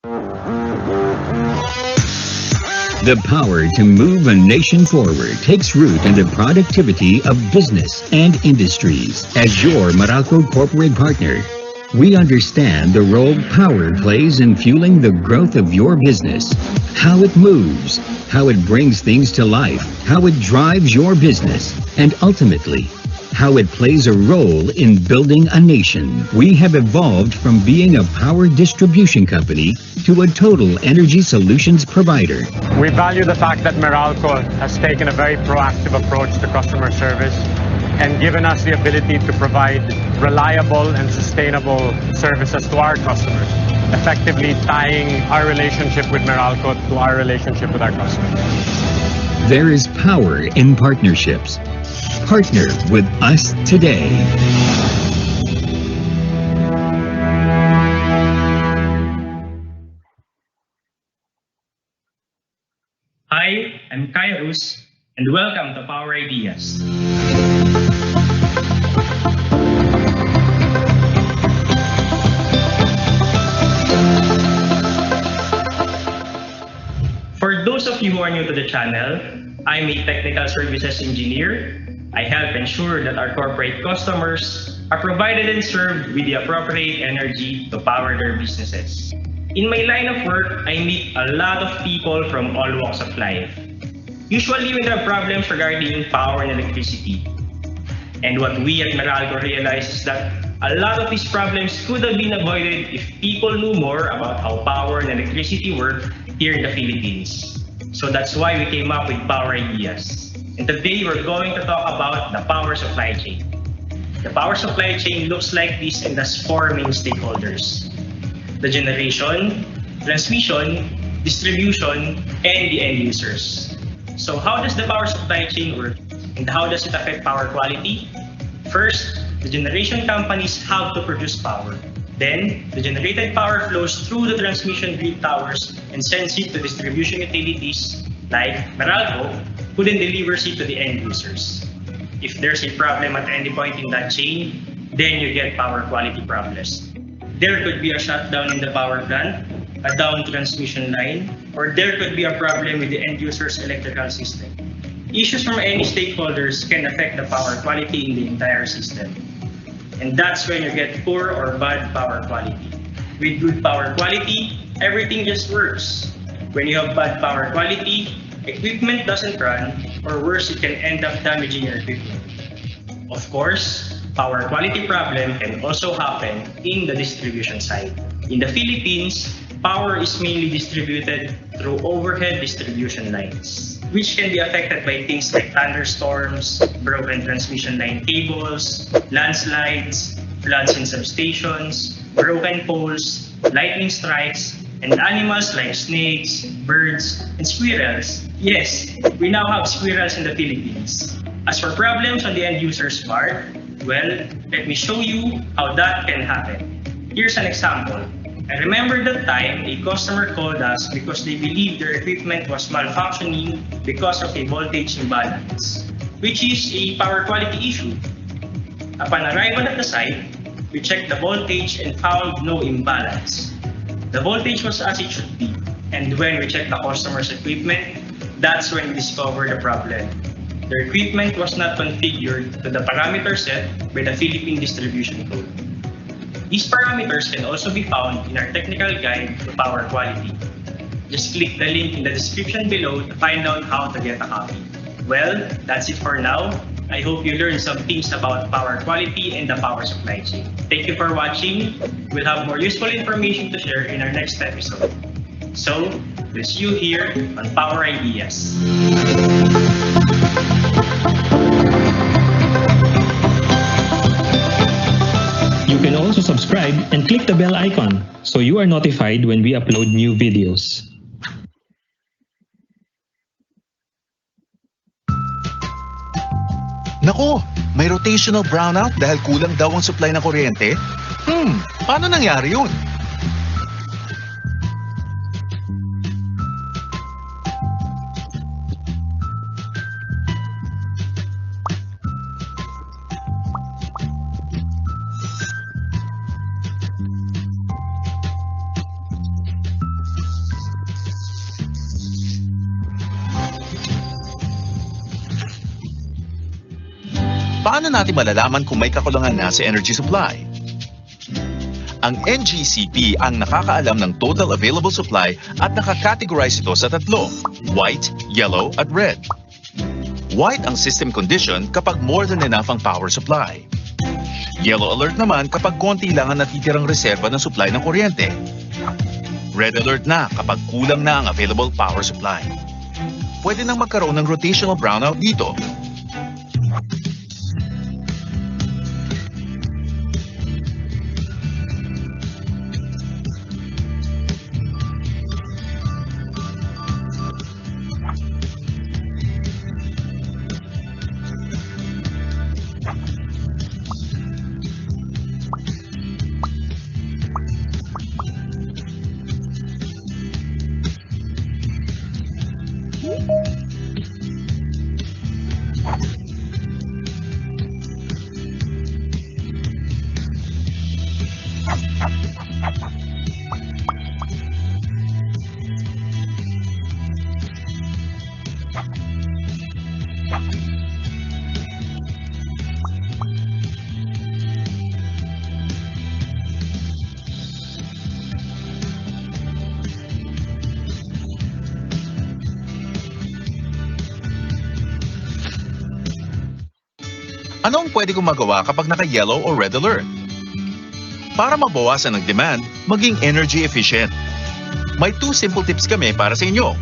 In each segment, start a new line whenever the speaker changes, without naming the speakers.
The power to move a nation forward takes root in the productivity of business and industries. As your Meralco Corporate Partner, we understand the role power plays in fueling the growth of your business, how it moves, how it brings things to life, how it drives your business, and ultimately, how it plays a role in building a nation. We have evolved from being a power distribution company to a total energy solutions provider.
We value the fact that Meralco has taken a very proactive approach to customer service and given us the ability to provide reliable and sustainable services to our customers, effectively tying our relationship with Meralco to our relationship with our customers.
There is power in partnerships. Partner with us today.
Hi, I'm Kairos, and welcome to Power Ideas. For those of you who are new to the channel, I'm a technical services engineer. I help ensure that our corporate customers are provided and served with the appropriate energy to power their businesses. In my line of work, I meet a lot of people from all walks of life. Usually we have problems regarding power and electricity. And what we at Meralco realize is that a lot of these problems could have been avoided if people knew more about how power and electricity work here in the Philippines. So that's why we came up with Power Ideas. And today we're going to talk about the power supply chain. The power supply chain looks like this and has four main stakeholders: the generation, transmission, distribution, and the end users. So how does the power supply chain work and how does it affect power quality? First, the generation companies have to produce power. Then, the generated power flows through the transmission grid towers and sends it to distribution utilities like Meralco, who then delivers it to the end users. If there's a problem at any point in that chain, then you get power quality problems. There could be a shutdown in the power plant, a down transmission line, or there could be a problem with the end user's electrical system. Issues from any stakeholders can affect the power quality in the entire system. And that's when you get poor or bad power quality. With good power quality, everything just works. When you have bad power quality, equipment doesn't run, or worse, it can end up damaging your equipment. Of course, power quality problem can also happen in the distribution side. In the Philippines, power is mainly distributed through overhead distribution lines, which can be affected by things like thunderstorms, broken transmission line cables, landslides, floods in substations, broken poles, lightning strikes, and animals like snakes, birds, and squirrels. Yes, we now have squirrels in the Philippines. As for problems on the end user's part, well, let me show you how that can happen. Here's an example. I remember that time a customer called us because they believed their equipment was malfunctioning because of a voltage imbalance, which is a power quality issue. Upon arrival at the site, we checked the voltage and found no imbalance. The voltage was as it should be, and when we checked the customer's equipment, that's when we discovered the problem. Their equipment was not configured to the parameter set by the Philippine Distribution Code. These parameters can also be found in our technical guide to power quality. Just click the link in the description below to find out how to get a copy. Well, that's it for now. I hope you learned some things about power quality and the power supply chain. Thank you for watching. We'll have more useful information to share in our next episode. So, we'll see you here on Power Ideas.
You can also subscribe and click the bell icon so you are notified when we upload new videos.
Nako, may rotational brownout dahil kulang daw ang supply ng kuryente? Paano nangyari yun? Paano natin malalaman kung may kakulangan na sa energy supply? Ang NGCP ang nakakaalam ng total available supply at nakakategorize ito sa tatlo: white, yellow, at red. White ang system condition kapag more than enough ang power supply. Yellow alert naman kapag konti lang ang natitirang reserba ng supply ng kuryente. Red alert na kapag kulang na ang available power supply. Pwede nang magkaroon ng rotational brownout dito. Ano ang pwede kong magawa kapag naka-yellow o red alert? Para mabawasan ang demand, maging energy efficient. May 2 simple tips kami para sa inyo.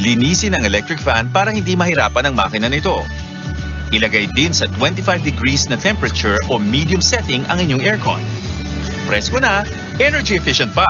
Linisin ang electric fan para hindi mahirapan ang makina nito. Ilagay din sa 25 degrees na temperature o medium setting ang inyong aircon. Presko na, energy efficient pa!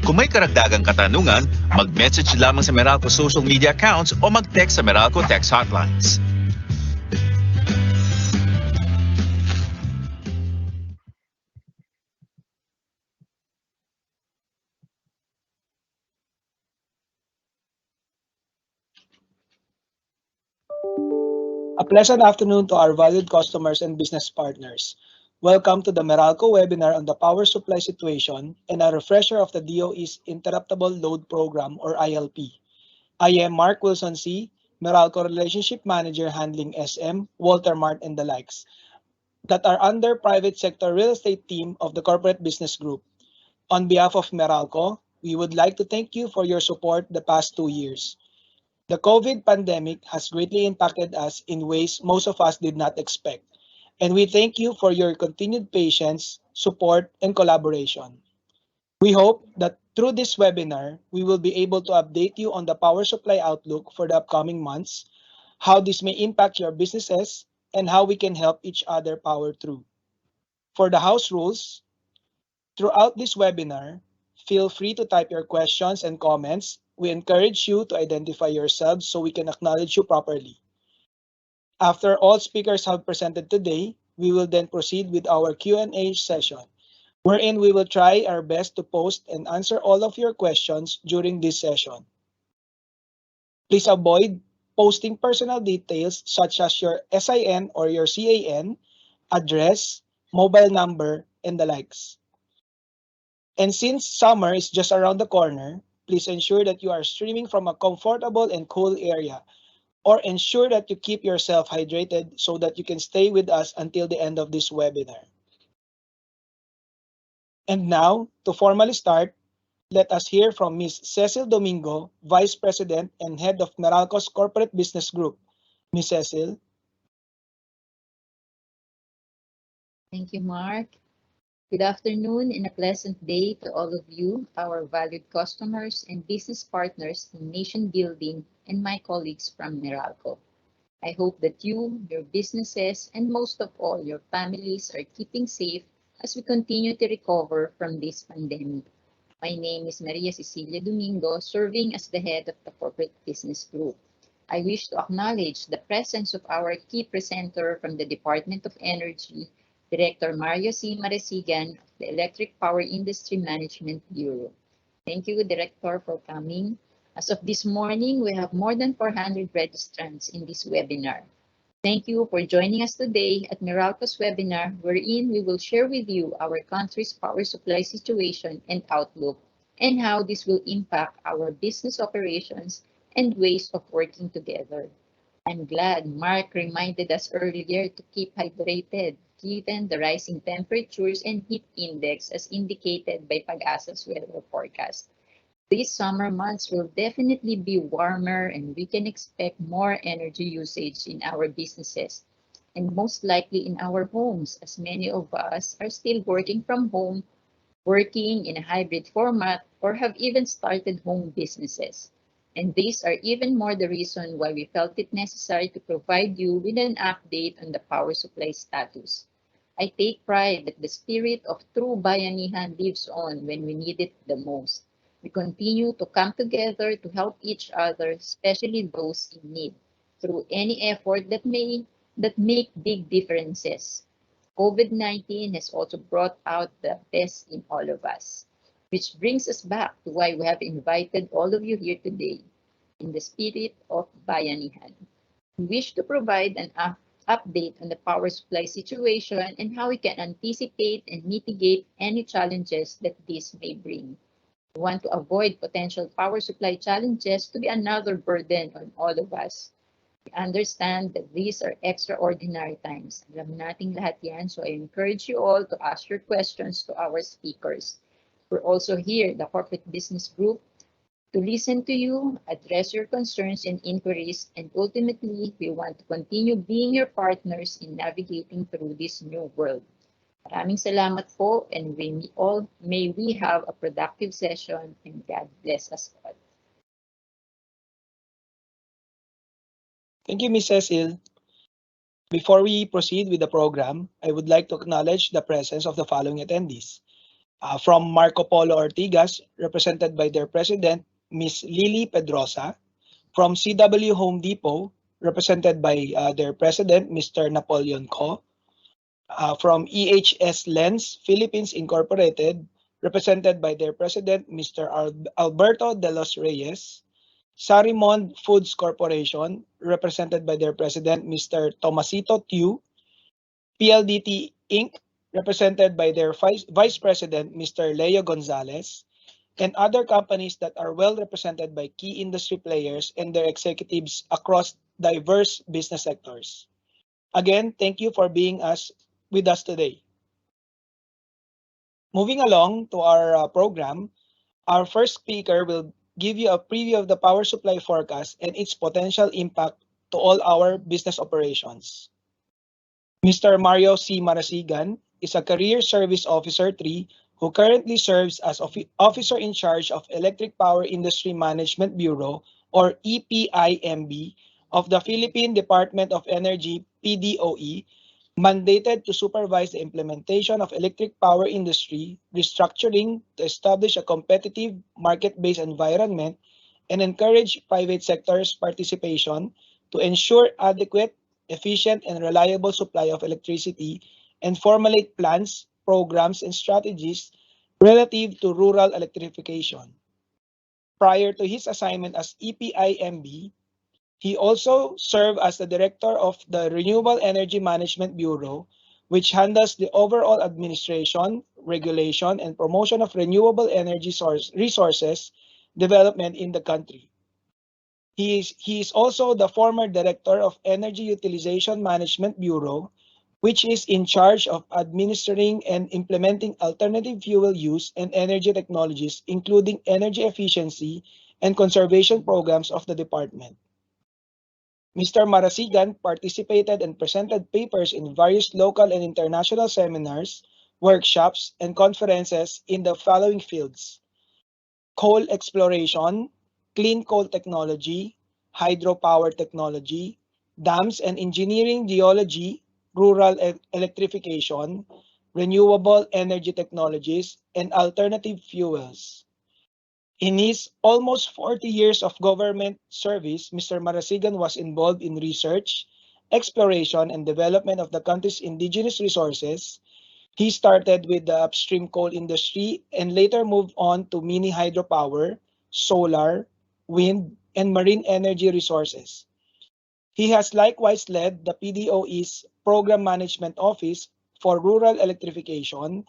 Kung may karagdagang katanungan, mag-message lamang sa Meralco social media accounts o mag-text sa Meralco text hotlines.
A pleasant afternoon to our valued customers and business partners. Welcome to the Meralco webinar on the power supply situation and a refresher of the DOE's Interruptible Load Program or ILP. I am Mark Wilson C., Meralco Relationship Manager handling SM, Walter Mart and the likes that are under private sector real estate team of the Corporate Business Group. On behalf of Meralco, we would like to thank you for your support the past 2 years. The COVID pandemic has greatly impacted us in ways most of us did not expect, and we thank you for your continued patience, support, and collaboration. We hope that through this webinar, we will be able to update you on the power supply outlook for the upcoming months, how this may impact your businesses, and how we can help each other power through. For the house rules, throughout this webinar, feel free to type your questions and comments. We encourage you to identify yourselves so we can acknowledge you properly. After all speakers have presented today, we will then proceed with our Q&A session, wherein we will try our best to post and answer all of your questions during this session. Please avoid posting personal details such as your SIN or your CAN, address, mobile number, and the likes. And since summer is just around the corner, please ensure that you are streaming from a comfortable and cool area, or ensure that you keep yourself hydrated so that you can stay with us until the end of this webinar. And now, to formally start, Let us hear from Ms. Cecil Domingo, Vice President and Head of Meralco's Corporate Business Group. Ms. Cecil.
Thank you, Mark. Good afternoon and a pleasant day to all of you, our valued customers and business partners in nation building, and my colleagues from Meralco. I hope that you, your businesses, and most of all, your families are keeping safe as we continue to recover from this pandemic. My name is Maria Cecilia Domingo, serving as the head of the Corporate Business Group. I wish to acknowledge the presence of our key presenter from the Department of Energy, Director Mario C. Maresigan of the Electric Power Industry Management Bureau. Thank you, Director, for coming. As of this morning, we have more than 400 registrants in this webinar. Thank you for joining us today at Meralco's webinar, wherein we will share with you our country's power supply situation and outlook, and how this will impact our business operations and ways of working together. I'm glad Mark reminded us earlier to keep hydrated, given the rising temperatures and heat index as indicated by Pag-asa's weather forecast. These summer months will definitely be warmer and we can expect more energy usage in our businesses and most likely in our homes, as many of us are still working from home, working in a hybrid format, or have even started home businesses. And these are even more the reason why we felt it necessary to provide you with an update on the power supply status. I take pride that the spirit of true bayanihan lives on when we need it the most. We continue to come together to help each other, especially those in need, through any effort that make big differences. COVID-19 has also brought out the best in all of us, which brings us back to why we have invited all of you here today. In the spirit of bayanihan, we wish to provide an update on the power supply situation and how we can anticipate and mitigate any challenges that this may bring. We want to avoid potential power supply challenges to be another burden on all of us. We understand that these are extraordinary times. Alam nating lahat yan, so I encourage you all to ask your questions to our speakers. We're also here, the Corporate Business Group, to listen to you, address your concerns and inquiries, and ultimately, we want to continue being your partners in navigating through this new world. Maraming salamat po, and may we have a productive session, and God bless us all.
Thank you, Ms. Cecil. Before we proceed with the program, I would like to acknowledge the presence of the following attendees. From Marco Polo Ortigas, represented by their president, Ms. Lily Pedrosa. From CW Home Depot, represented by their president, Mr. Napoleon Co. From EHS Lens Philippines Incorporated, represented by their president, Mr. Alberto de los Reyes. Sarimond Foods Corporation, represented by their president, Mr. Tomasito Tiu. PLDT Inc., represented by their vice president, Mr. Leo Gonzalez, and other companies that are well represented by key industry players and their executives across diverse business sectors. Again, thank you for being with us today. Moving along to our program, our first speaker will give you a preview of the power supply forecast and its potential impact to all our business operations. Mr. Mario C. Maresigan is a Career Service Officer 3 who currently serves as Officer in Charge of Electric Power Industry Management Bureau, or EPIMB, of the Philippine Department of Energy, PDOE, mandated to supervise the implementation of electric power industry restructuring to establish a competitive market-based environment and encourage private sector's participation to ensure adequate, efficient, and reliable supply of electricity and formulate plans, programs, and strategies relative to rural electrification. Prior to his assignment as EPIMB, he also served as the director of the Renewable Energy Management Bureau, which handles the overall administration, regulation, and promotion of renewable energy resources development in the country. He is also the former director of Energy Utilization Management Bureau, which is in charge of administering and implementing alternative fuel use and energy technologies, including energy efficiency and conservation programs of the department. Mr. Marasigan participated and presented papers in various local and international seminars, workshops, and conferences in the following fields: coal exploration, clean coal technology, hydropower technology, dams and engineering geology, rural electrification, renewable energy technologies, and alternative fuels. In his almost 40 years of government service, Mr. Marasigan was involved in research, exploration, and development of the country's indigenous resources. He started with the upstream coal industry and later moved on to mini hydropower, solar, wind, and marine energy resources. He has likewise led the PDOE's Program Management Office for Rural Electrification,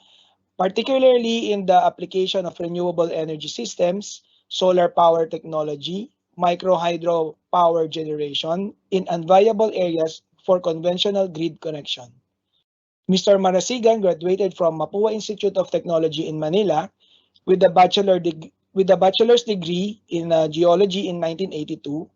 particularly in the application of renewable energy systems, solar power technology, micro hydro power generation in unviable areas for conventional grid connection. Mr. Marasigan graduated from Mapua Institute of Technology in Manila with a bachelor's degree in geology in 1982.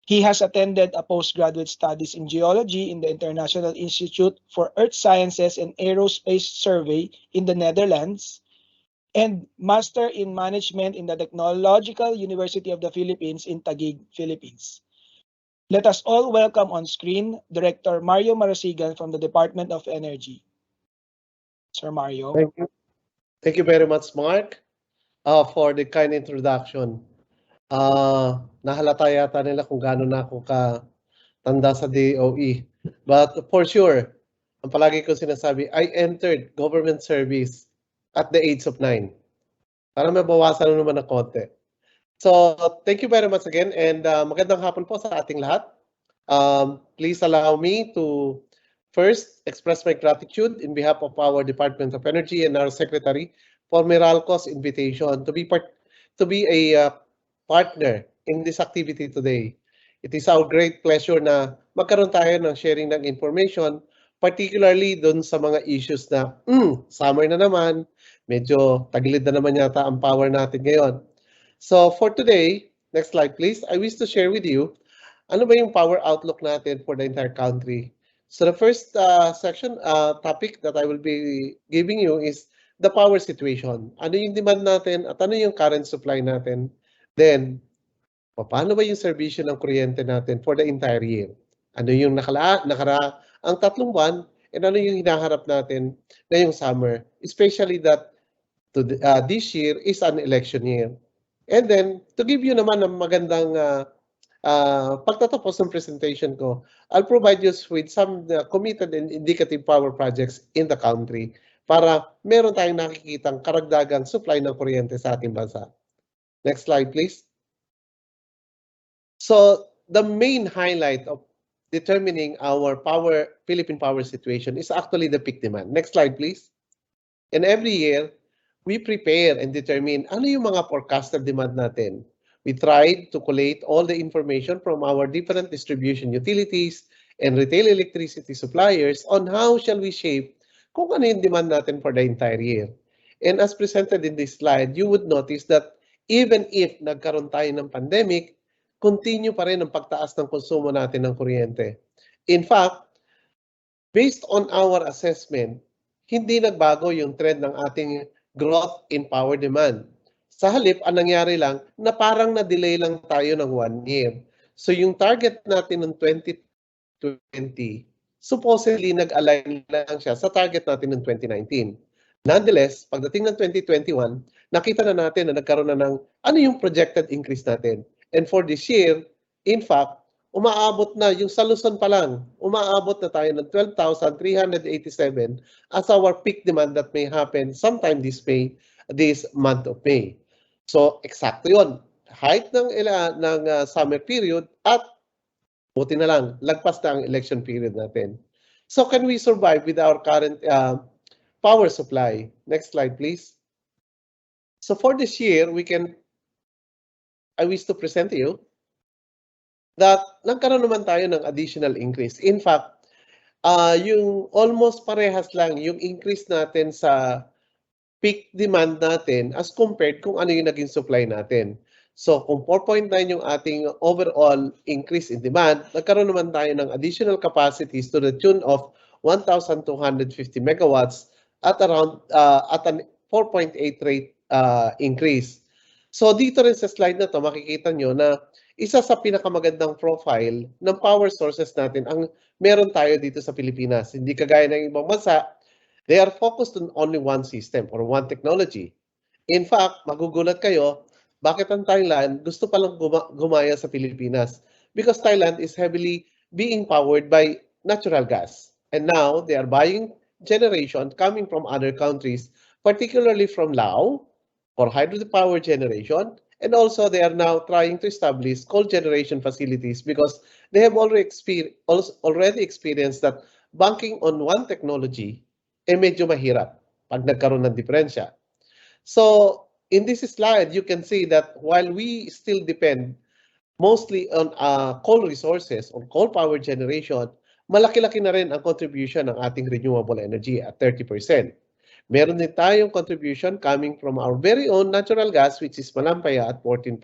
He has attended a postgraduate studies in geology in the International Institute for Earth Sciences and Aerospace Survey in the Netherlands and master in management in the Technological University of the Philippines in Taguig, Philippines. Let us all welcome on screen Director Mario Marasigan from the Department of Energy. Sir Mario.
Thank you. Thank you very much, Mark, for the kind introduction. Nahalata yata nila kung gaano na ako katanda sa DOE. But for sure, ang palagi ko sinasabi, I entered government service at the age of 9. Para mabawasan naman ng konti. So, thank you very much again and magandang hapon po sa ating lahat. Please allow me to first express my gratitude in behalf of our Department of Energy and our Secretary for Meralco's invitation to be a partner in this activity today. It is our great pleasure na magkaroon tayo ng sharing ng information, particularly dun sa mga issues na summer na naman, medyo tagilid na naman yata ang power natin ngayon. So for today, next slide please, I wish to share with you ano ba yung power outlook natin for the entire country. So the first topic that I will be giving you is the power situation. Ano yung demand natin at ano yung current supply natin. Then, paano ba yung serbisyo ng kuryente natin for the entire year? Ano yung ang 3 buwan and ano yung hinaharap natin ngayong summer, especially that this year is an election year. And then, to give you naman ng magandang pagtatapos ng presentation ko, I'll provide you with some committed and indicative power projects in the country para meron tayong nakikitang karagdagang supply ng kuryente sa ating bansa. Next slide, please. So, the main highlight of determining our Philippine power situation is actually the peak demand. Next slide, please. And every year, we prepare and determine ano yung mga forecasted demand natin. We tried to collate all the information from our different distribution utilities and retail electricity suppliers on how shall we shape kung ano yung demand natin for the entire year. And as presented in this slide, you would notice that even if nagkaroon tayo ng pandemic, continue pa rin ang pagtaas ng konsumo natin ng kuryente. In fact, based on our assessment, hindi nagbago yung trend ng ating growth in power demand. Sa halip, ang nangyari lang na parang na-delay lang tayo ng 1 year. So yung target natin ng 2020, supposedly nag-align lang siya sa target natin ng 2019. Nonetheless, pagdating ng 2021, nakita na natin na nagkaroon na ng ano yung projected increase natin. And for this year, in fact, umaabot na yung sa Luzon pa lang, umaabot na tayo ng 12,387 as our peak demand that may happen sometime this month of May. So, eksakto yun. Height ng summer period at buti na lang, lagpas na ang election period natin. So, can we survive with our current power supply? Next slide, please. So, for this year, I wish to present to you that nagkaroon naman tayo ng additional increase. In fact, yung almost parehas lang yung increase natin sa peak demand natin as compared kung ano yung naging supply natin. So kung 4.9 yung ating overall increase in demand, nagkaroon naman tayo ng additional capacities to the tune of 1,250 megawatts at around at an 4.8 rate increase. So dito rin sa slide na to makikita nyo na isa sa pinakamagandang profile ng power sources natin ang meron tayo dito sa Pilipinas. Hindi kagaya ng ibang bansa, they are focused on only one system or one technology. In fact, magugulat kayo, bakit ang Thailand gusto palang gumaya sa Pilipinas? Because Thailand is heavily being powered by natural gas. And now, they are buying generation coming from other countries, particularly from Laos, for hydropower generation. And also, they are now trying to establish coal generation facilities because they have already experienced that banking on one technology medyo mahirap pag nagkaroon ng diferensya. So, in this slide, you can see that while we still depend mostly on coal resources or coal power generation, malaki-laki na rin ang contribution ng ating renewable energy at 30%. Meron din tayong contribution coming from our very own natural gas, which is malampaya at 14%.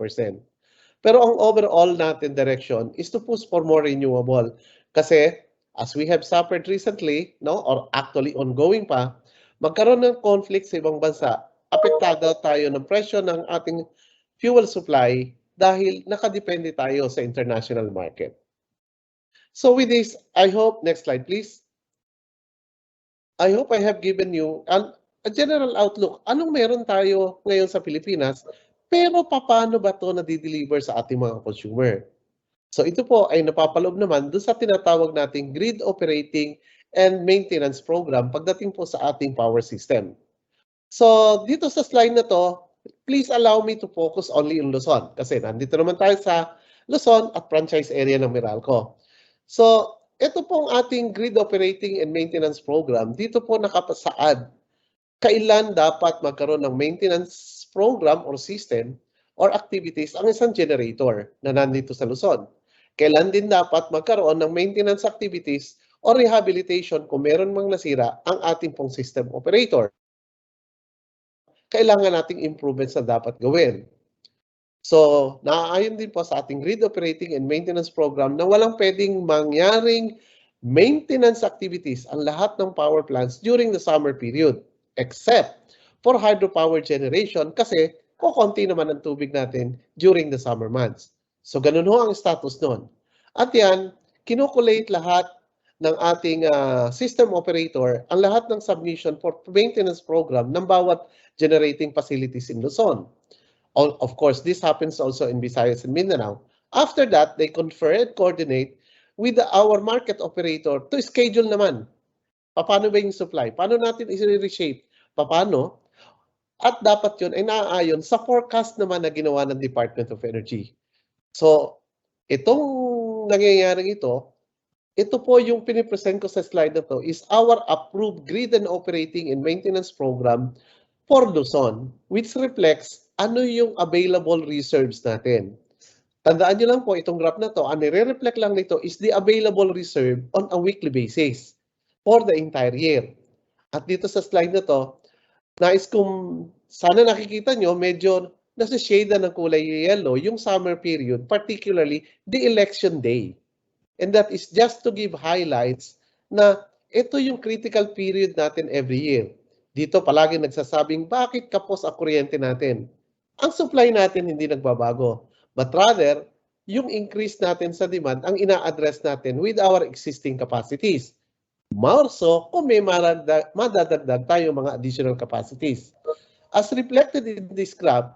Pero ang overall natin direction is to push for more renewable. Kasi as we have suffered recently, no, or actually ongoing pa, magkaroon ng conflict sa ibang bansa, apektado tayo ng presyo ng ating fuel supply dahil nakadepende tayo sa international market. So with this, I hope, next slide please. I hope I have given you a general outlook. Anong meron tayo ngayon sa Pilipinas, pero paano ba ito na-deliver sa ating mga consumer? So ito po ay napapaloob naman doon sa tinatawag nating grid operating and maintenance program pagdating po sa ating power system. So dito sa slide na to, please allow me to focus only on Luzon kasi nandito naman tayo sa Luzon at franchise area ng Meralco. So ito pong ating grid operating and maintenance program, dito po nakapasaad kailan dapat magkaroon ng maintenance program or system or activities ang isang generator na nandito sa Luzon. Kailan din dapat magkaroon ng maintenance activities or rehabilitation kung meron mang nasira ang ating pong system operator. Kailangan nating improvements na dapat gawin. So, naaayon din po sa ating grid operating and maintenance program na walang pwedeng mangyaring maintenance activities ang lahat ng power plants during the summer period, except for hydropower generation kasi kukunti naman ang tubig natin during the summer months. So, ganun ho ang status nun. At yan, kinukulate lahat ng ating system operator ang lahat ng submission for maintenance program ng bawat generating facilities in Luzon. Of course, this happens also in Visayas and Mindanao. After that, they confer and coordinate with our market operator to schedule naman. Paano ba yung supply? Paano natin i-reshape? Paano? At dapat yun ay naaayon sa forecast naman na ginawa ng Department of Energy. So, itong nangyayaring ito po yung pinipresent ko sa slide na to is our approved grid and operating and maintenance program for Luzon, which reflects ano yung available reserves natin. Tandaan nyo lang po, itong graph na to, ang nire-reflect lang nito is the available reserve on a weekly basis for the entire year. At dito sa slide na to, nais kong sana nakikita nyo, medyo nasa shade ng kulay yellow, yung summer period, particularly the election day. And that is just to give highlights na ito yung critical period natin every year. Dito palagi nagsasabing bakit kapos ang kuryente natin. Ang supply natin hindi nagbabago. But rather, yung increase natin sa demand ang ina-address natin with our existing capacities. More so kung may madadagdag tayo mga additional capacities. As reflected in this graph,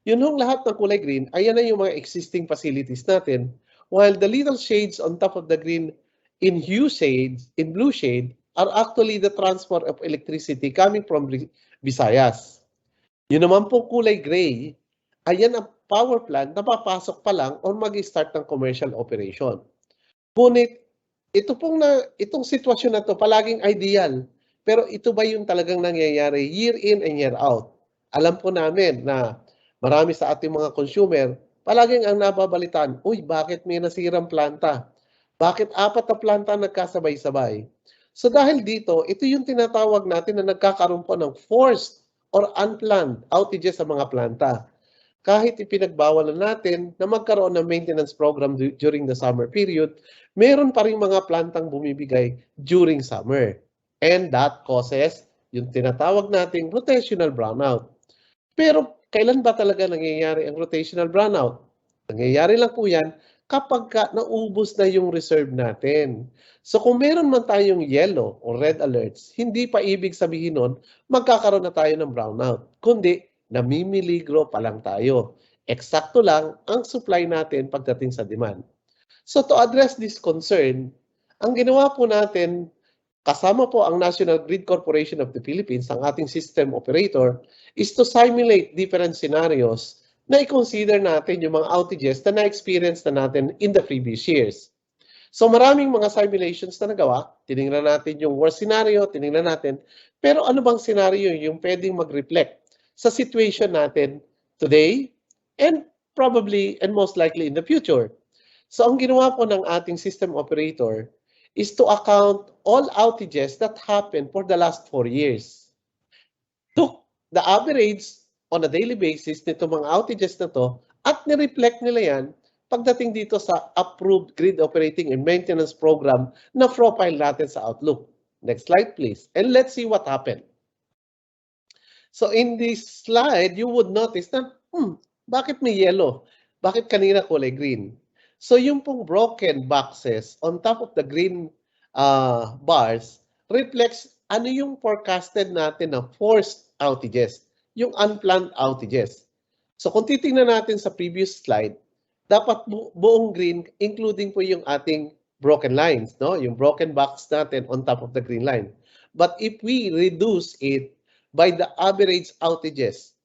yun hong lahat ng kulay green, ayan na yung mga existing facilities natin. While the little shades on top of the green in blue shade, are actually the transfer of electricity coming from Visayas. Yun naman po kulay gray, ayan ang power plant na papasok pa lang o mag-start ng commercial operation. Ngunit, itong sitwasyon na to palaging ideal. Pero ito ba yung talagang nangyayari year in and year out? Alam po namin na marami sa ating mga consumer, palaging ang nababalitaan, uy, bakit may nasirang planta? Bakit 4 na planta nagkasabay-sabay? So dahil dito, ito yung tinatawag natin na nagkakaroon po ng forced or unplanned outages sa mga planta. Kahit ipinagbawal na natin na magkaroon ng maintenance program during the summer period, meron pa rin mga plantang bumibigay during summer. And that causes yung tinatawag nating rotational brownout. Pero kailan ba talaga nangyayari ang rotational brownout? Nangyayari lang po yan kapag naubos na yung reserve natin. So kung meron man tayong yellow or red alerts, hindi pa ibig sabihin nun magkakaroon na tayo ng brownout, kundi namimiligro pa lang tayo. Eksakto lang ang supply natin pagdating sa demand. So to address this concern, ang ginawa po natin, kasama po ang National Grid Corporation of the Philippines, ang ating system operator, is to simulate different scenarios na i-consider natin yung mga outages na na-experience na natin in the previous years. So maraming mga simulations na nagawa, tinignan natin yung worst scenario, tinignan natin, pero ano bang scenario yung pwedeng mag-reflect sa situation natin today and probably and most likely in the future. So ang ginawa po ng ating system operator is to account all outages that happened for the last 4 years. Took the average on a daily basis nito mga outages na to at ni-reflect nila yan pagdating dito sa approved grid operating and maintenance program na profile natin sa Outlook. Next slide please. And let's see what happened. So in this slide, you would notice na, bakit may yellow? Bakit kanina kulay green? So yung pong broken boxes on top of the green bars reflects ano yung forecasted natin na forced outages, yung unplanned outages. So kung titingnan natin sa previous slide, dapat buong green, including po yung ating broken lines, no? Yung broken box natin on top of the green line. But if we reduce it by the average outages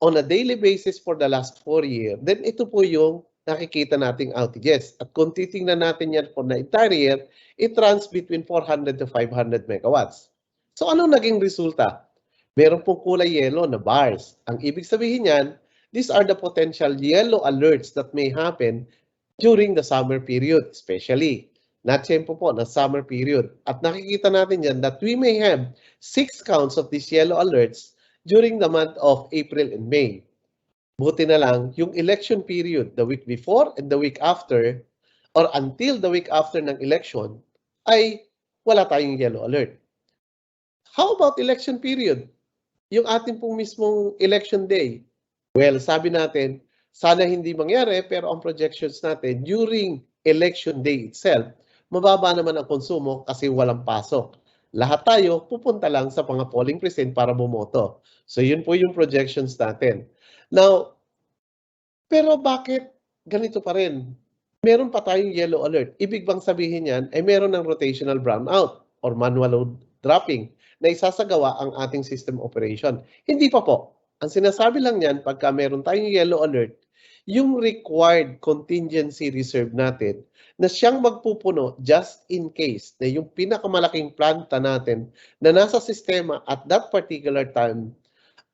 on a daily basis for the last 4 years, then ito po yung nakikita nating outages. At kung titingnan natin yan for the entire year, it runs between 400 to 500 megawatts. So ano naging resulta? Meron pong kulay yellow na bars. Ang ibig sabihin yan, these are the potential yellow alerts that may happen during the summer period, especially. Natsempo po na summer period. At nakikita natin yan that we may have 6 counts of these yellow alerts during the month of April and May. Buti na lang, yung election period, the week before and the week after, or until the week after ng election, ay wala tayong yellow alert. How about election period? Yung ating pong mismong election day. Well, sabi natin, sana hindi mangyari, pero ang projections natin, during election day itself, mababa naman ang konsumo kasi walang pasok. Lahat tayo pupunta lang sa mga polling precinct para bumoto. So yun po yung projections natin. Now, pero bakit ganito pa rin? Meron pa tayong yellow alert. Ibig bang sabihin yan ay meron ng rotational brownout or manual load dropping na isasagawa ang ating system operation? Hindi pa po. Ang sinasabi lang yan pagka meron tayong yellow alert, yung required contingency reserve natin na siyang magpupuno just in case na yung pinakamalaking planta natin na nasa sistema at that particular time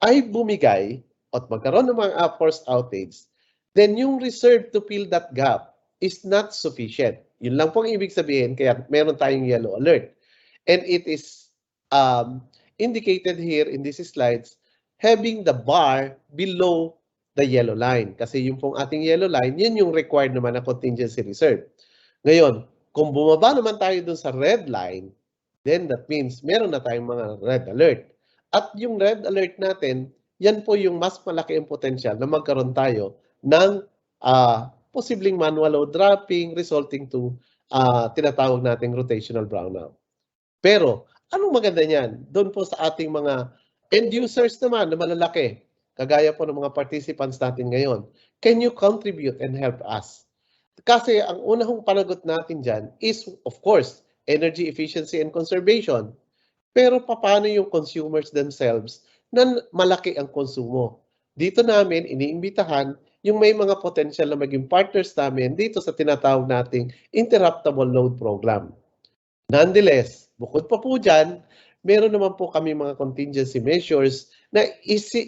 ay bumigay at magkaroon ng mga forced outage, then yung reserve to fill that gap is not sufficient. Yun lang po ang ibig sabihin kaya meron tayong yellow alert. And it is indicated here in these slides having the bar below the yellow line. Kasi yung pong ating yellow line, yun yung required naman na contingency reserve. Ngayon, kung bumaba naman tayo dun sa red line, then that means meron na tayong mga red alert. At yung red alert natin, yan po yung mas malaki ang potential na magkaroon tayo ng posibleng manual load dropping resulting to tinatawag nating rotational brownout. Pero, anong maganda niyan? Doon po sa ating mga end users naman na malalaki, kagaya po ng mga participants natin ngayon, can you contribute and help us? Kasi ang unang panagot natin dyan is, of course, energy efficiency and conservation. Pero paano yung consumers themselves na malaki ang konsumo? Dito namin iniimbitahan yung may mga potential na maging partners namin dito sa tinatawag nating Interruptible Load Program. Nonetheless, bukod pa po dyan, meron naman po kami mga contingency measures na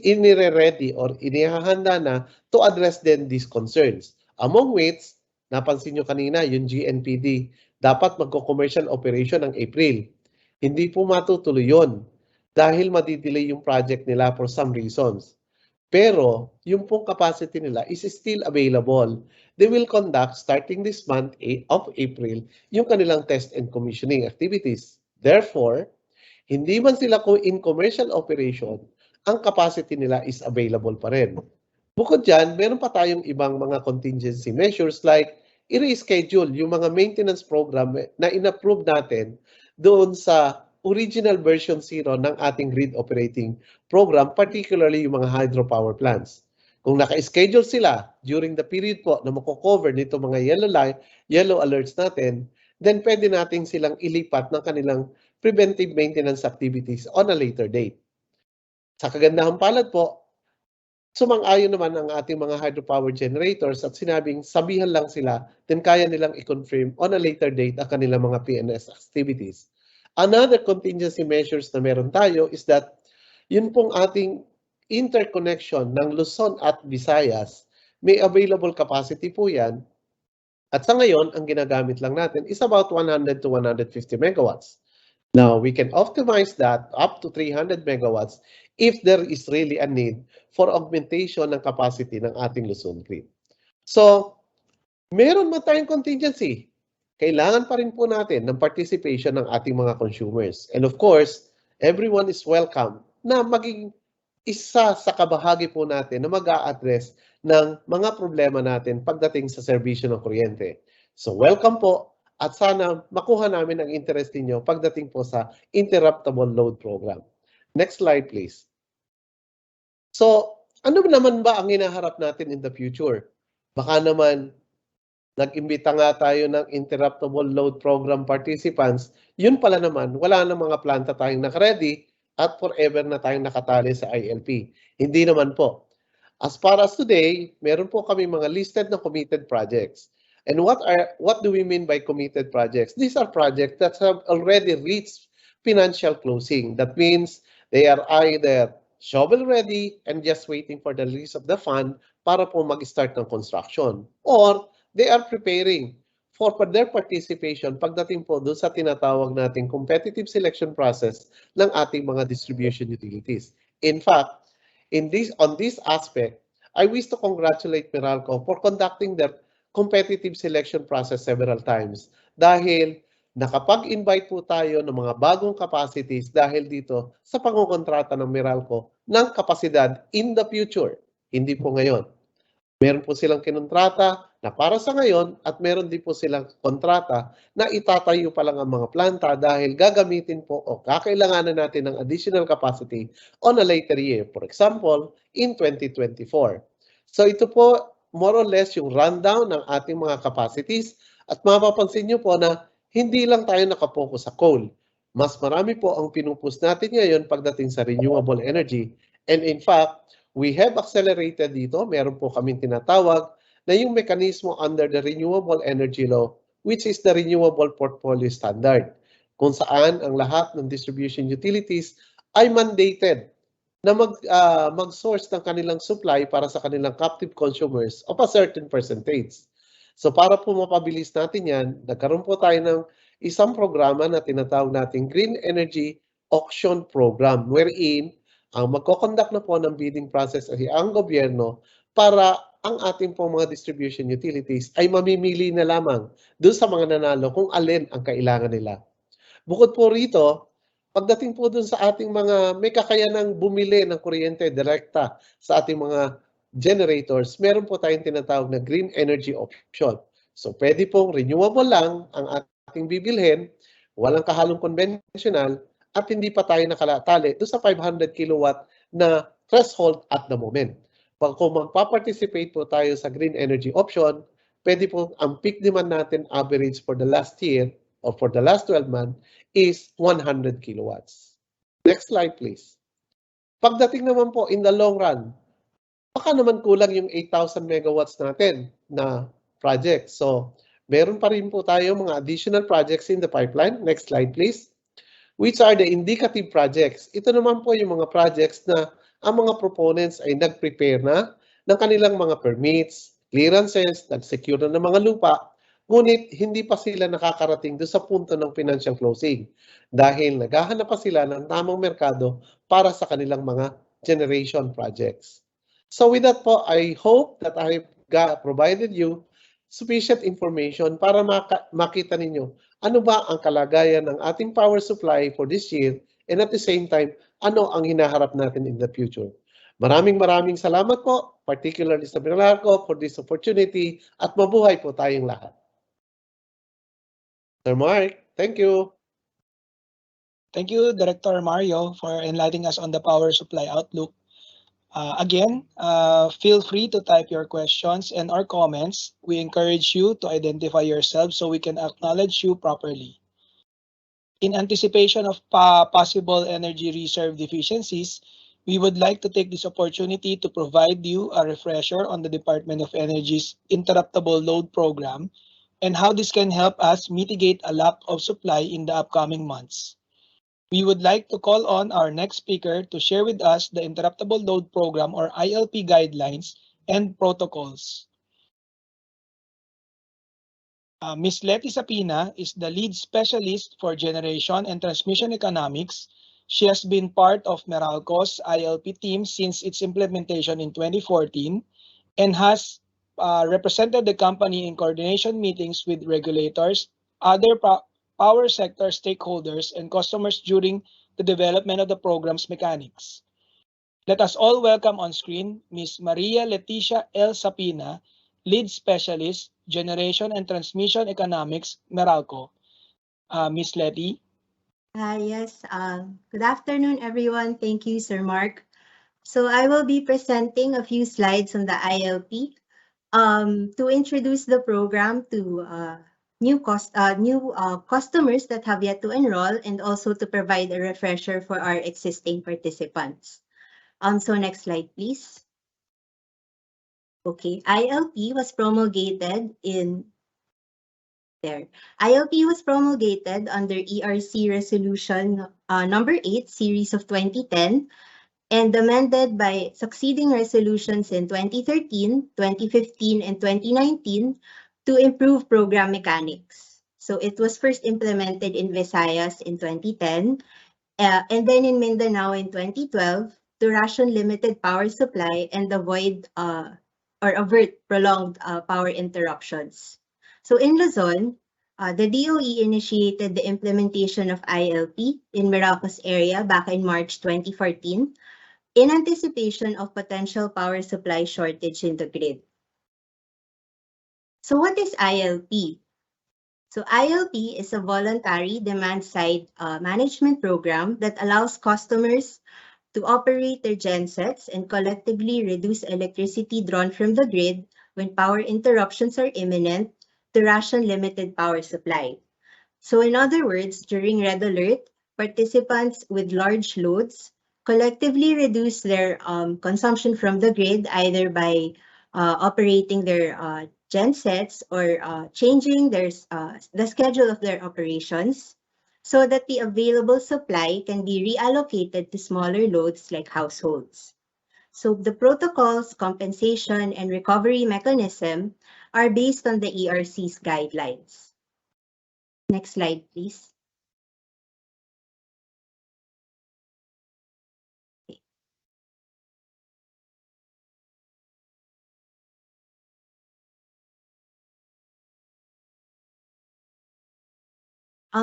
inire-ready or inihahanda na to address then these concerns. Among which, Napansin nyo kanina, yung GNPD, dapat magko-commercial operation ng April. Hindi po matutuloy yun dahil madidelay yung project nila for some reasons. Pero yung pong capacity nila is still available. They will conduct starting this month of April yung kanilang test and commissioning activities. Therefore, hindi man sila in commercial operation, ang capacity nila is available pa rin. Bukod dyan, meron pa tayong ibang mga contingency measures like i-reschedule yung mga maintenance program na in-approve natin doon sa original version 0 ng ating grid operating program, particularly yung mga hydropower plants. Kung naka-schedule sila during the period po na mako-cover nito mga yellow alerts natin, then pwede natin silang ilipat ng kanilang preventive maintenance activities on a later date. Sa kagandahan palad po, sumang-ayon naman ang ating mga hydropower generators at sinabing sabihan lang sila, then kaya nilang i-confirm on a later date ang kanilang mga PNS activities. Another contingency measures na meron tayo is that yun pong ating interconnection ng Luzon at Visayas, may available capacity po yan. At sa ngayon, ang ginagamit lang natin is about 100 to 150 megawatts. Now, we can optimize that up to 300 megawatts if there is really a need for augmentation ng capacity ng ating Luzon grid. So, meron man tayong contingency. Kailangan pa rin po natin ng participation ng ating mga consumers. And of course, everyone is welcome na maging isa sa kabahagi po natin na mag-a-address ng mga problema natin pagdating sa serbisyo ng kuryente. So, welcome po. At sana makuha namin ang interest ninyo pagdating po sa Interruptible Load Program. Next slide, please. So, ano naman ba ang hinaharap natin in the future? Baka naman, nag-imbita nga tayo ng Interruptible Load Program participants, yun pala naman, wala na mga planta tayong nakaready at forever na tayong nakatali sa ILP. Hindi naman po. As far as today, meron po kami mga listed na committed projects. And what do we mean by committed projects? These are projects that have already reached financial closing. That means they are either shovel ready and just waiting for the release of the fund para po mag-start ng construction. Or they are preparing for their participation pagdating po doon sa tinatawag nating competitive selection process ng ating mga distribution utilities. In fact, on this aspect, I wish to congratulate Meralco for conducting their competitive selection process several times dahil nakapag-invite po tayo ng mga bagong capacities dahil dito sa pangukontrata ng Meralco ng kapasidad in the future, hindi po ngayon. Meron po silang kinontrata na para sa ngayon at meron din po silang kontrata na itatayo pa lang ang mga planta dahil gagamitin po o kakailanganan natin ng additional capacity on a later year. For example, in 2024. So ito po more or less yung rundown ng ating mga capacities at mapapansin nyo po na hindi lang tayo nakapokus sa coal. Mas marami po ang pinupus natin ngayon pagdating sa renewable energy. And in fact, we have accelerated dito. Meron po kaming tinatawag na yung mekanismo under the Renewable Energy Law, which is the Renewable Portfolio Standard, kung saan ang lahat ng distribution utilities ay mandated na mag-source ng kanilang supply para sa kanilang captive consumers of a certain percentage. So para po mapabilis natin yan, nagkaroon po tayo ng isang programa na tinatawag nating Green Energy Auction Program wherein ang magkoconduct na po ng bidding process ay ang gobyerno para ang ating po mga distribution utilities ay mamimili na lamang doon sa mga nanalo kung alin ang kailangan nila. Bukod po rito, pagdating po dun sa ating mga may kakayanang bumili ng kuryente direkta sa ating mga generators, meron po tayong tinatawag na green energy option. So pwede pong renewable lang ang ating bibilhin, walang kahalong conventional, at hindi pa tayo nakalatali doon sa 500 kilowatt na threshold at the moment. Pag kung magpa-participate po tayo sa green energy option, pwede po ang peak demand natin average for the last year or for the last 12 months is 100 kilowatts. Next slide, please. Pagdating naman po in the long run, baka naman kulang yung 8,000 megawatts natin na project. So, meron pa rin po tayo mga additional projects in the pipeline. Next slide, please. Which are the indicative projects. Ito naman po yung mga projects na ang mga proponents ay nag-prepare na ng kanilang mga permits, clearances, nag-secure na ng mga lupa, ngunit hindi pa sila nakakarating doon sa punto ng financial closing dahil naghahanap pa sila ng tamang merkado para sa kanilang mga generation projects. So with that po, I hope that I provided you sufficient information para makita ninyo ano ba ang kalagayan ng ating power supply for this year and at the same time, ano ang hinaharap natin in the future. Maraming salamat po, particularly sa Meralco for this opportunity at mabuhay po tayong lahat. Sir Mark, thank you.
Thank you, Director Mario, for enlightening us on the power supply outlook. Again, feel free to type your questions and or comments. We encourage you to identify yourself so we can acknowledge you properly. In anticipation of possible energy reserve deficiencies, we would like to take this opportunity to provide you a refresher on the Department of Energy's Interruptible Load Program and how this can help us mitigate a lack of supply in the upcoming months. We would like to call on our next speaker to share with us the Interruptible Load Program or ILP guidelines and protocols. Ms. Letty Sapina is the lead specialist for generation and transmission economics. She has been part of Meralco's ILP team since its implementation in 2014 and has represented the company in coordination meetings with regulators, other power sector stakeholders, and customers during the development of the program's mechanics. Let us all welcome on screen Ms. Maria Leticia L. Sapina, Lead Specialist, Generation and Transmission Economics, Meralco. Ms. Letty.
Yes, good afternoon, everyone. Thank you, Sir Mark. So I will be presenting a few slides on the ILP to introduce the program to new customers that have yet to enroll and also to provide a refresher for our existing participants. So next slide, please. Okay, ILP was promulgated ILP was promulgated under ERC Resolution number 8, Series of 2010, and amended by succeeding resolutions in 2013, 2015, and 2019 to improve program mechanics. So it was first implemented in Visayas in 2010, and then in Mindanao in 2012 to ration limited power supply and avoid or avert prolonged power interruptions. So in Luzon, the DOE initiated the implementation of ILP in Meralco's area back in March 2014 in anticipation of potential power supply shortage in the grid. So what is ILP? So ILP is a voluntary demand-side management program that allows customers to operate their gensets and collectively reduce electricity drawn from the grid when power interruptions are imminent to ration limited power supply. So in other words, during red alert, participants with large loads collectively reduce their consumption from the grid either by operating their gensets or changing the schedule of their operations so that the available supply can be reallocated to smaller loads like households. So the protocols, compensation, and recovery mechanism are based on the ERC's guidelines. Next slide, please.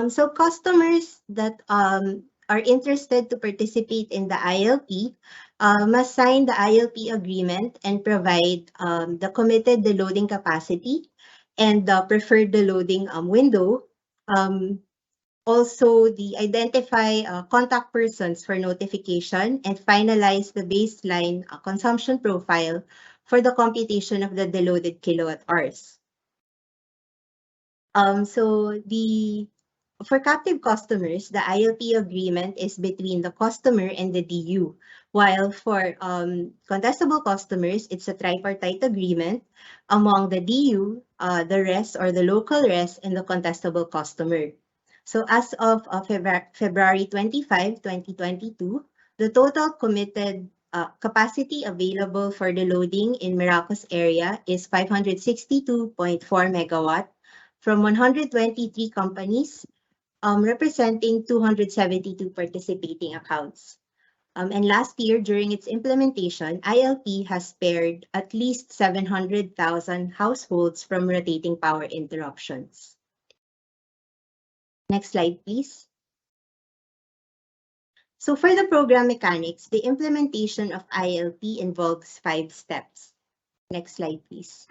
So customers that are interested to participate in the ILP must sign the ILP agreement and provide the committed deloading capacity and the preferred deloading window. Also, identify contact persons for notification and finalize the baseline consumption profile for the computation of the deloaded kilowatt hours. For captive customers, the ILP agreement is between the customer and the DU, while for contestable customers, it's a tripartite agreement among the DU, the RES or the local RES, and the contestable customer. So as of February 25, 2022, the total committed capacity available for the loading in Meralco's area is 562.4 megawatt from 123 companies, representing 272 participating accounts. And last year, during its implementation, ILP has spared at least 700,000 households from rotating power interruptions. Next slide, please. So for the program mechanics, the implementation of ILP involves 5 steps. Next slide, please.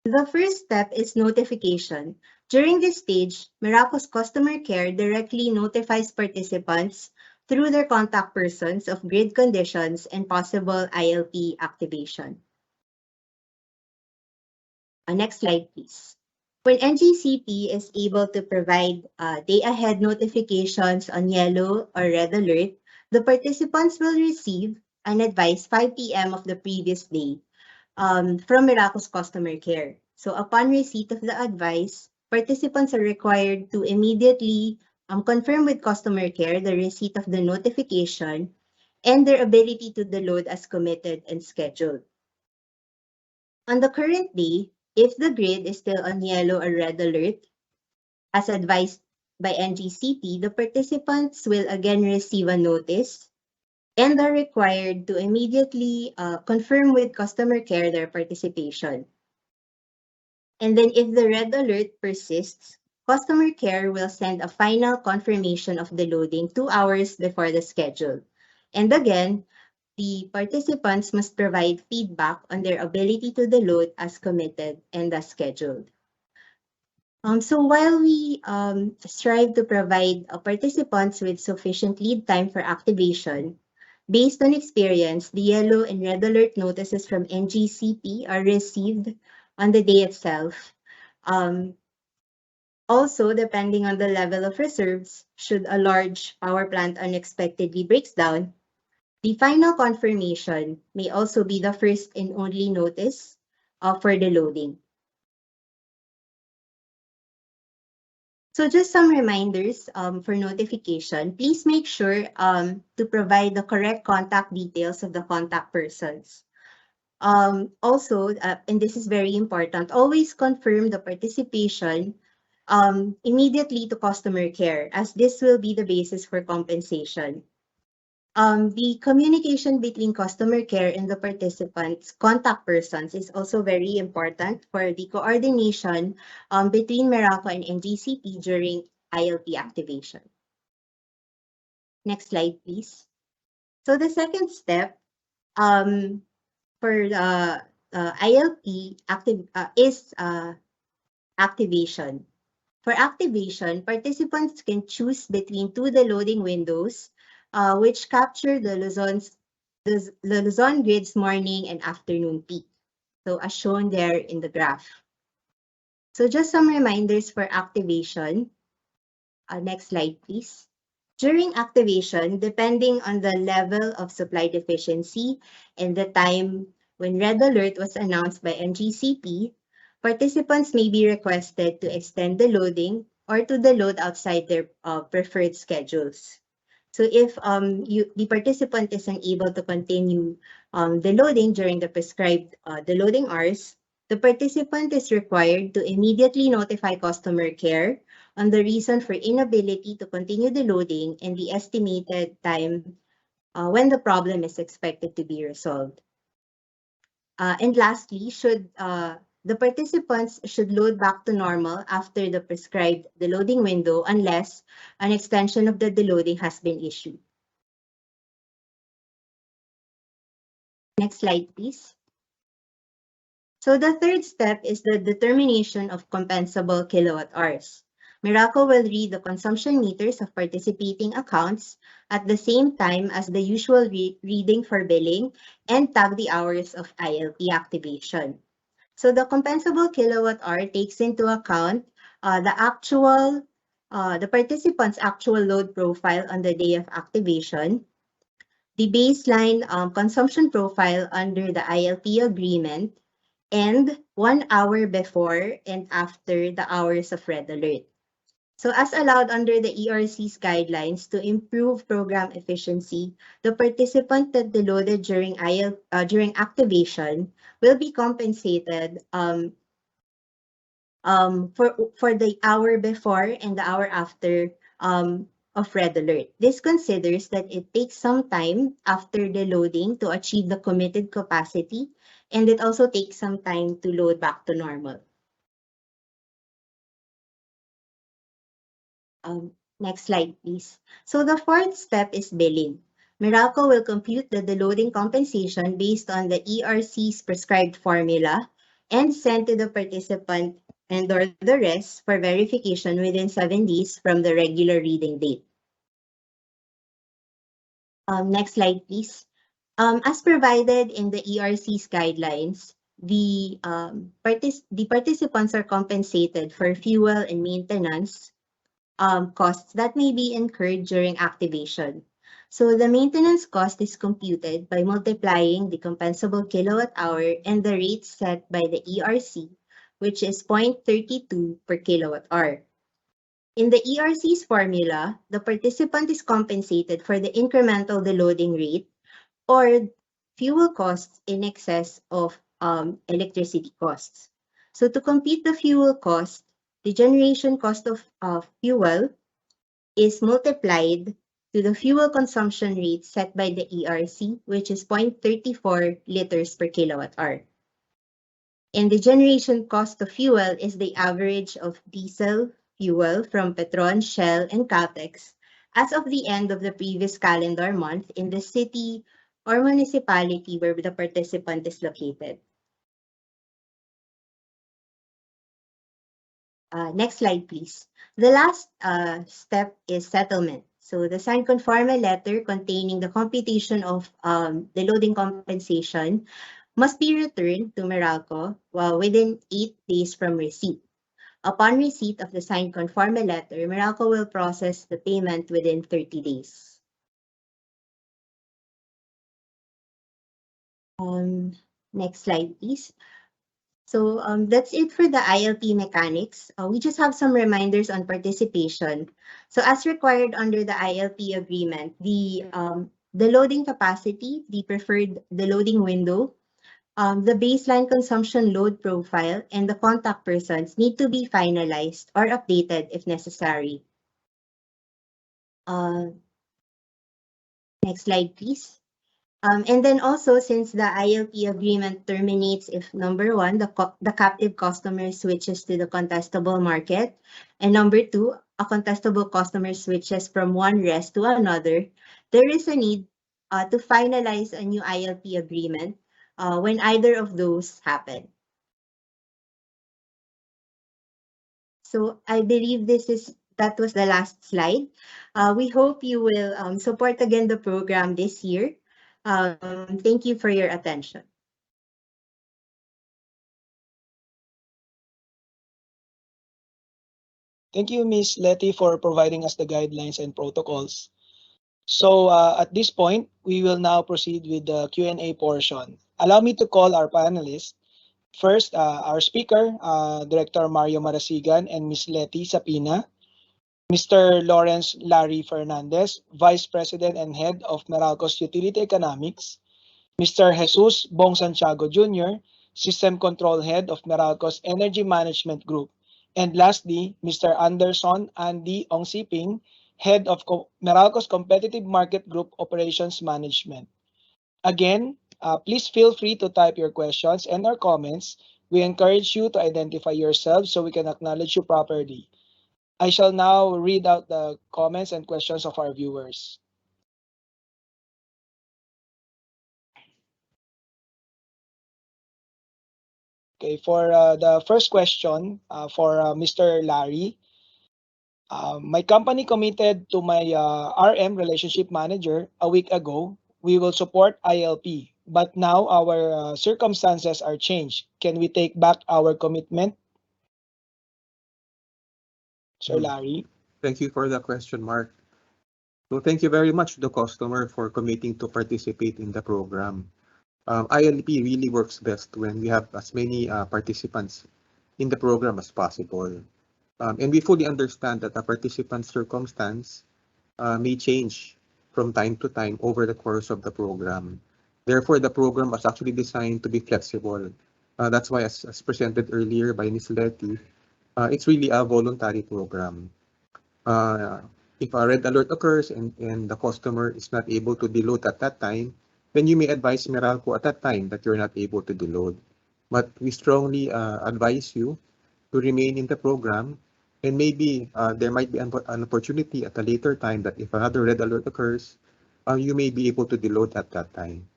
The first step is notification. During this stage, Meralco's customer care directly notifies participants through their contact persons of grid conditions and possible ILP activation. Next slide, please. When NGCP is able to provide day-ahead notifications on yellow or red alert, the participants will receive an advice 5 p.m. of the previous day from Meralco's customer care. So upon receipt of the advice, participants are required to immediately confirm with customer care the receipt of the notification and their ability to deload as committed and scheduled. On the current day, if the grid is still on yellow or red alert, as advised by NGCP, the participants will again receive a notice and are required to immediately confirm with customer care their participation. And then if the red alert persists, customer care will send a final confirmation of the loading 2 hours before the schedule. And again, the participants must provide feedback on their ability to deload as committed and as scheduled. So while we strive to provide participants with sufficient lead time for activation, based on experience, the yellow and red alert notices from NGCP are received on the day itself. Also, depending on the level of reserves, should a large power plant unexpectedly breaks down, the final confirmation may also be the first and only notice for the loading. So just some reminders for notification. Please make sure to provide the correct contact details of the contact persons. Also, and this is very important, always confirm the participation immediately to customer care, as this will be the basis for compensation. The communication between customer care and the participants' contact persons is also very important for the coordination between Meralco and NGCP during ILP activation. Next slide, please. So the second step for the ILP is activation. For activation, participants can choose between 2 deloading windows which capture the Luzon grid's morning and afternoon peak. So as shown there in the graph. So just some reminders for activation. Next slide, please. During activation, depending on the level of supply deficiency and the time when red alert was announced by NGCP, participants may be requested to extend the loading or to deload outside their preferred schedules. So if the participant is unable to continue the loading during the prescribed deloading hours, the participant is required to immediately notify customer care on the reason for inability to continue the loading and the estimated time when the problem is expected to be resolved. And lastly, the participants should load back to normal after the prescribed deloading window unless an extension of the deloading has been issued. Next slide, please. So the third step is the determination of compensable kilowatt hours. Meralco will read the consumption meters of participating accounts at the same time as the usual reading for billing and tag the hours of ILP activation. So the compensable kilowatt hour takes into account the participant's actual load profile on the day of activation, the baseline consumption profile under the ILP agreement, and 1 hour before and after the hours of red alert. So as allowed under the ERC's guidelines to improve program efficiency, the participant that deloaded during activation will be compensated for the hour before and the hour after of red alert. This considers that it takes some time after the loading to achieve the committed capacity, and it also takes some time to load back to normal. Next slide, please. So the fourth step is billing. Meralco will compute the deloading compensation based on the ERC's prescribed formula and send to the participant and or the rest for verification within 7 days from the regular reading date. Next slide, please. As provided in the ERC's guidelines, the participants are compensated for fuel and maintenance costs that may be incurred during activation. So the maintenance cost is computed by multiplying the compensable kilowatt hour and the rate set by the ERC, which is 0.32 per kilowatt hour. In the ERC's formula, the participant is compensated for the incremental deloading rate or fuel costs in excess of electricity costs. So to compute the fuel cost, the generation cost of fuel is multiplied to the fuel consumption rate set by the ERC, which is 0.34 liters per kilowatt hour. And the generation cost of fuel is the average of diesel fuel from Petron, Shell, and Caltex as of the end of the previous calendar month in the city or municipality where the participant is located. Next slide, please. The last step is settlement. So the signed conforma letter containing the computation of the loading compensation must be returned to Meralco within 8 days from receipt. Upon receipt of the signed conforma letter, Meralco will process the payment within 30 days. Next slide, please. So that's it for the ILP mechanics. We just have some reminders on participation. So as required under the ILP agreement, the loading capacity, the loading window, the baseline consumption load profile, and the contact persons need to be finalized or updated if necessary. Next slide, please. And then also, since the ILP agreement terminates if number one, the captive customer switches to the contestable market, and number two, a contestable customer switches from one rest to another, there is a need to finalize a new ILP agreement when either of those happen. So I believe that was the last slide. We hope you will support again the program this year. Thank you for your attention.
Thank you, Ms. Letty, for providing us the guidelines and protocols. So at this point, we will now proceed with the Q&A portion. Allow me to call our panelists. First, our speaker, Director Mario Marasigan and Ms. Letty Sapina. Mr. Lawrence Larry Fernandez, Vice President and Head of Meralco's Utility Economics. Mr. Jesus Bong Santiago Jr., System Control Head of Meralco's Energy Management Group. And lastly, Mr. Anderson Andy Ongsiping, Head of Meralco's Competitive Market Group Operations Management. Again, please feel free to type your questions and or comments. We encourage you to identify yourselves so we can acknowledge you properly. I shall now read out the comments and questions of our viewers. Okay, for the first question for Mr. Larry, my company committed to my RM relationship manager a week ago. We will support ILP, but now our circumstances are changed. Can we take back our commitment? Sir Larry.
Thank you for the question, Mark. So thank you very much to the customer for committing to participate in the program. ILP really works best when we have as many participants in the program as possible. And we fully understand that a participant's circumstance may change from time to time over the course of the program. Therefore, the program was actually designed to be flexible. That's why, as presented earlier by Ms. Letty, it's really a voluntary program. If a red alert occurs and the customer is not able to deload at that time, then you may advise Meralco at that time that you're not able to deload. But we strongly advise you to remain in the program, and maybe there might be an opportunity at a later time that if another red alert occurs, you may be able to deload at that time.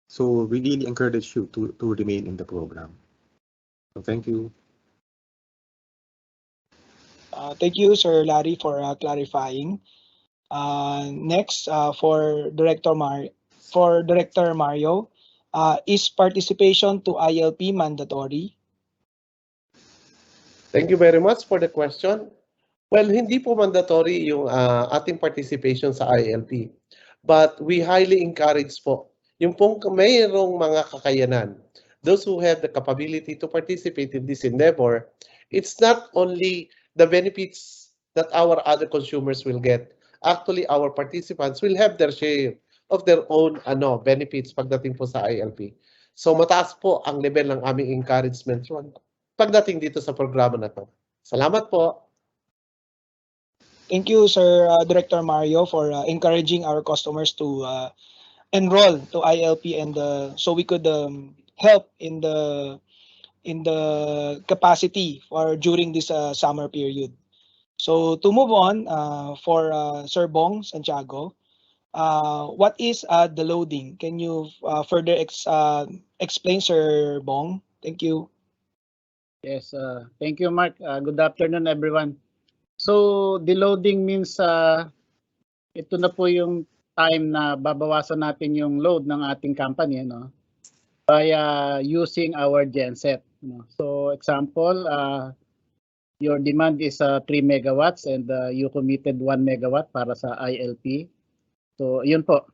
So we really encourage you to remain in the program. So thank you.
Thank you, Sir Larry, for clarifying. Next, for Director Mario, is participation to ILP mandatory?
Thank you very much for the question. Well, hindi po mandatory yung ating participation sa ILP. But we highly encourage po yung pong mayroong mga kakayanan, those who have the capability to participate in this endeavor, it's not only the benefits that our other consumers will get. Actually, our participants will have their share of their own benefits pagdating po sa ILP. So mataas po ang level ng aming encouragement pagdating dito sa programa na to. Salamat po.
Thank you, Sir Director Mario, for encouraging our customers to enroll to ILP, and so we could help in the capacity for during this summer period. So to move on, for Sir Bong Santiago, what is the loading? Can you further explain, Sir Bong? Thank you.
Yes, thank you, Mark. Good afternoon, everyone. So, deloading means ito na po yung time na babawasan natin yung load ng ating company, no? By using our genset. No? So, example, your demand is 3 megawatts and you committed 1 megawatt para sa ILP. So, yun po.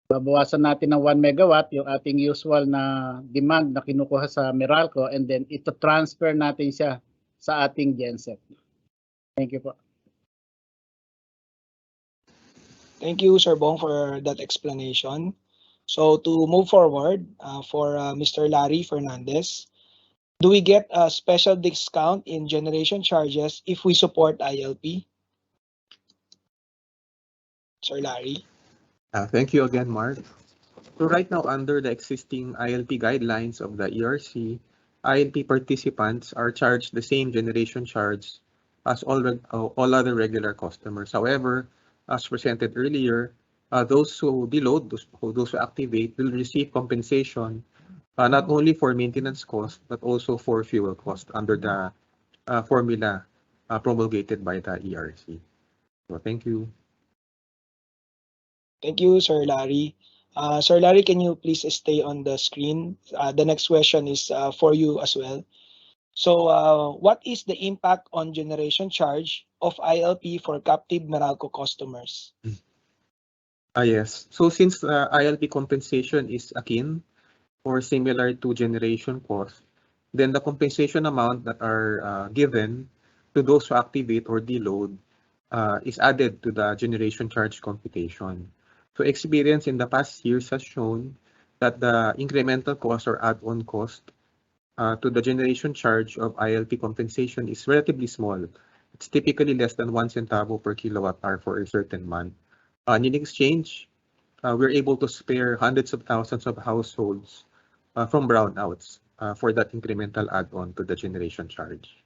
Babawasan natin ng 1 megawatt yung ating usual na demand na kinukuha sa Meralco, and then ito transfer natin siya sa ating genset. Thank you po.
Thank you, Sir Bong, for that explanation. So to move forward, for Mr. Larry Fernandez, do we get a special discount in generation charges if we support ILP? Sir Larry?
Thank you again, Mark. So right now, under the existing ILP guidelines of the ERC, ILP participants are charged the same generation charge as all other regular customers. However, as presented earlier, those who deload, those who activate, will receive compensation not only for maintenance cost, but also for fuel cost under the formula promulgated by the ERC. So thank you.
Thank you, Sir Larry. Sir Larry, can you please stay on the screen? The next question is for you as well. So what is the impact on generation charge of ILP for captive Meralco customers?
Yes. So since ILP compensation is akin or similar to generation cost, then the compensation amount that are given to those who activate or deload is added to the generation charge computation. So experience in the past years has shown that the incremental cost or add-on cost to the generation charge of ILP compensation is relatively small. It's typically less than 1 centavo per kilowatt hour for a certain month. In exchange, we're able to spare hundreds of thousands of households from brownouts for that incremental add-on to the generation charge.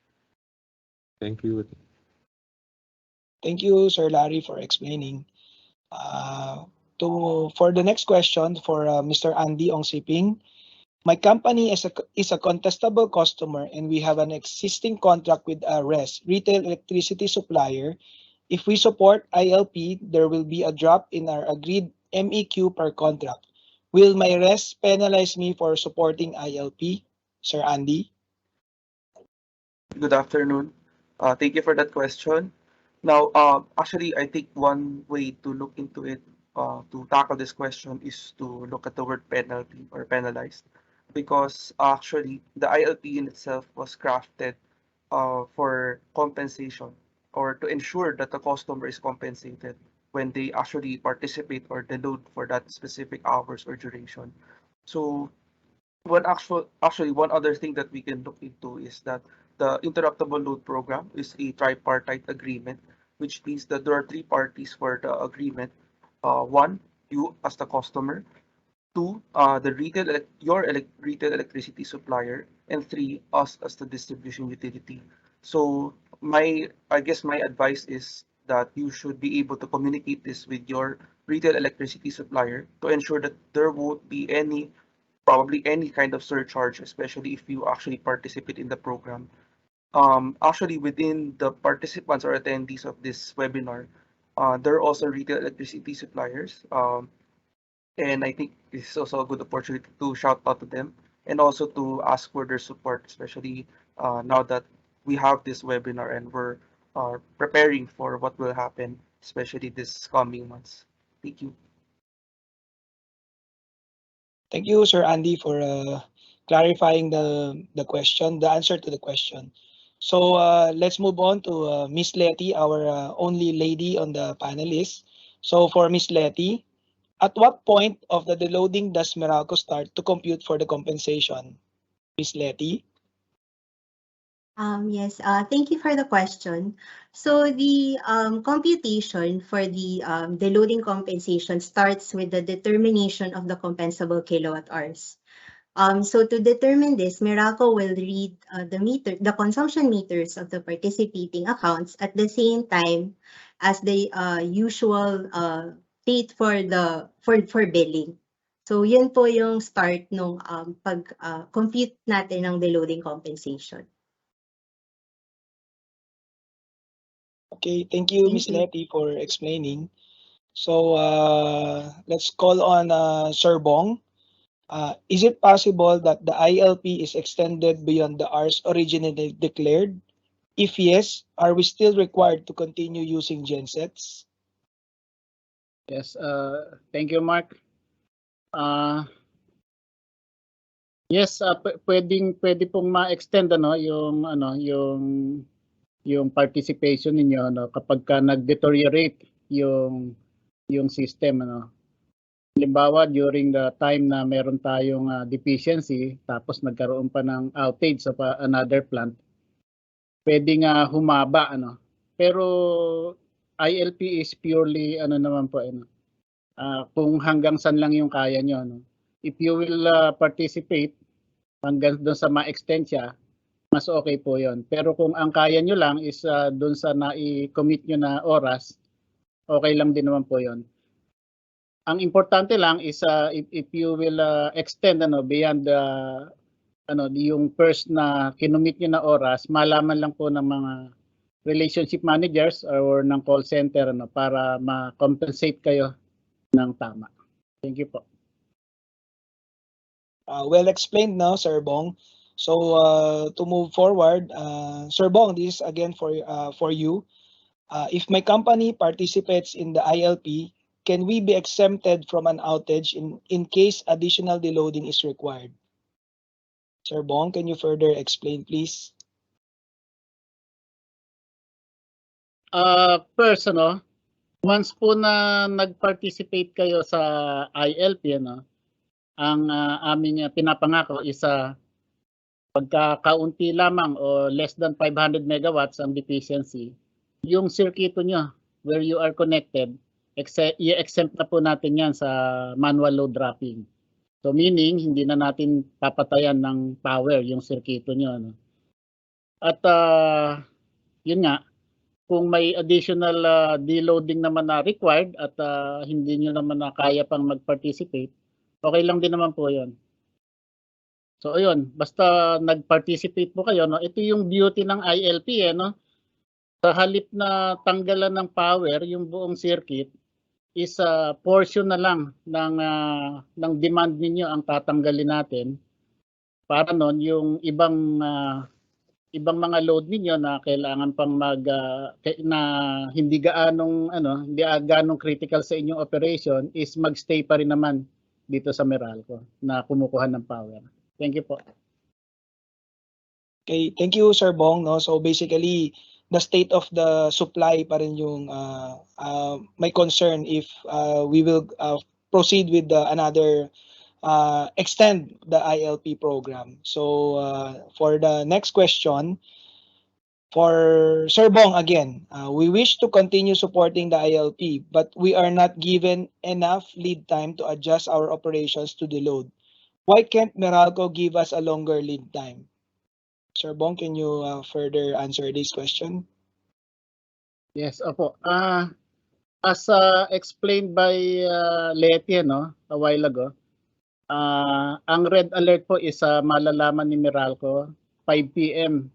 Thank you.
Thank you, Sir Larry, for explaining. For the next question, for Mr. Andy Ongsiping, my company is a contestable customer, and we have an existing contract with a RES, retail electricity supplier. If we support ILP, there will be a drop in our agreed MEQ per contract. Will my RES penalize me for supporting ILP? Sir Andy?
Good afternoon. Thank you for that question. Now, actually, I think one way to look into it, to tackle this question, is to look at the word penalty or penalized, because actually the ILP in itself was crafted for compensation or to ensure that the customer is compensated when they actually participate or deload for that specific hours or duration. So actually one other thing that we can look into is that the interruptible load program is a tripartite agreement, which means that there are three parties for the agreement. One, you as the customer. Two, the retail electricity supplier, and three, us as the distribution utility. So I guess my advice is that you should be able to communicate this with your retail electricity supplier to ensure that there won't be probably any kind of surcharge, especially if you actually participate in the program. Actually, within the participants or attendees of this webinar, there are also retail electricity suppliers. And I think it's also a good opportunity to shout out to them and also to ask for their support, especially now that we have this webinar and we're preparing for what will happen, especially this coming months. Thank you.
Thank you, Sir Andy, for clarifying the answer to the question. So let's move on to Miss Letty, our only lady on the panelists. So for Miss Letty, at what point of the deloading does Meralco start to compute for the compensation? Miss Letty?
Yes, thank you for the question. So the computation for the loading compensation starts with the determination of the compensable kilowatt hours. So to determine this, Meralco will read the consumption meters of the participating accounts at the same time as the usual date for billing. So yun po yung start nung pag-compute natin ng deloading compensation.
Okay, thank you, Miss Letty, for explaining. So let's call on Sir Bong. Is it possible that the ILP is extended beyond the hours originally declared? If yes, are we still required to continue using gensets?
Yes, thank you, Mark. Yes, pwede pong ma-extend yung participation ninyo kapag ka nag-deteriorate yung system Halimbawa, during the time na meron tayong deficiency tapos nagkaroon pa ng outage sa another plant, pwedeng humaba Pero ILP is purely naman po kung hanggang saan lang yung kaya nyo If you will participate hanggang doon sa ma-extend siya, mas okay po 'yon. Pero kung ang kaya nyo lang is doon sa na-commit nyo na oras, okay lang din naman po 'yon. Ang importante lang is if you will extend beyond yung first na kinumit nyo na oras, malaman lang po ng mga relationship managers or ng call center para ma-compensate kayo ng tama. Thank you po.
Well explained now, Sir Bong. So to move forward, Sir Bong, this is again for you. If my company participates in the ILP, can we be exempted from an outage in case additional deloading is required? Sir Bong, can you further explain, please?
First, once po na nag-participate kayo sa ILP, ang aming pinapangako is pagkakaunti lamang o less than 500 megawatts ang deficiency, yung circuito nyo where you are connected, i-exempt na po natin yan sa manual load dropping. So meaning, hindi na natin papatayan ng power yung circuito nyo. At yun nga, kung may additional deloading naman na required at hindi nyo naman na kaya pang mag-participate, okay lang din naman po yun. So ayun, basta nag-participate po kayo, ito yung beauty ng ILP Sa halip na tanggalan ng power yung buong circuit, is portion na lang ng demand ninyo ang tatanggalin natin para yung ibang mga load ninyo na kailangan pang na hindi gaanong critical sa inyong operation is magstay pa rin naman dito sa Meralco na kumukuha ng power. Thank you po.
Okay, thank you Sir Bong, no. So basically the state of the supply pa rin yung may concern if we will proceed with another extend the ILP program. So for the next question, for Sir Bong again, we wish to continue supporting the ILP, but we are not given enough lead time to adjust our operations to the load. Why can't Meralco give us a longer lead time? Sir Bong, can you further answer this question?
Yes, opo. As explained by Letty, no, a while ago, ang red alert po is malalaman ni Meralco 5 p.m.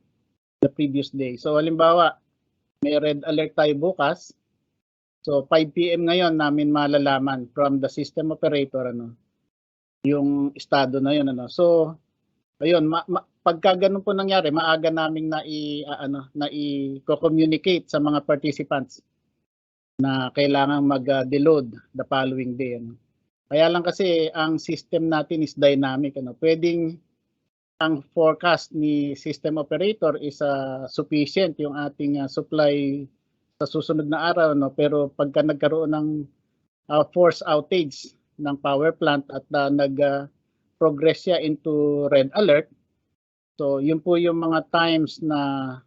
the previous day. So halimbawa, may red alert tayo bukas. So 5 p.m. ngayon namin malalaman from the system operator yung estado na yun So ayun, pagka ganun po nangyari, maaga naming na i-communicate sa mga participants na kailangan mag-deload the following day. Kaya lang kasi ang system natin is dynamic. Pwedeng ang forecast ni system operator is sufficient yung ating supply sa susunod na araw. Pero pagka nagkaroon ng force outage ng power plant at nag-progress siya into red alert, so yun po yung mga times na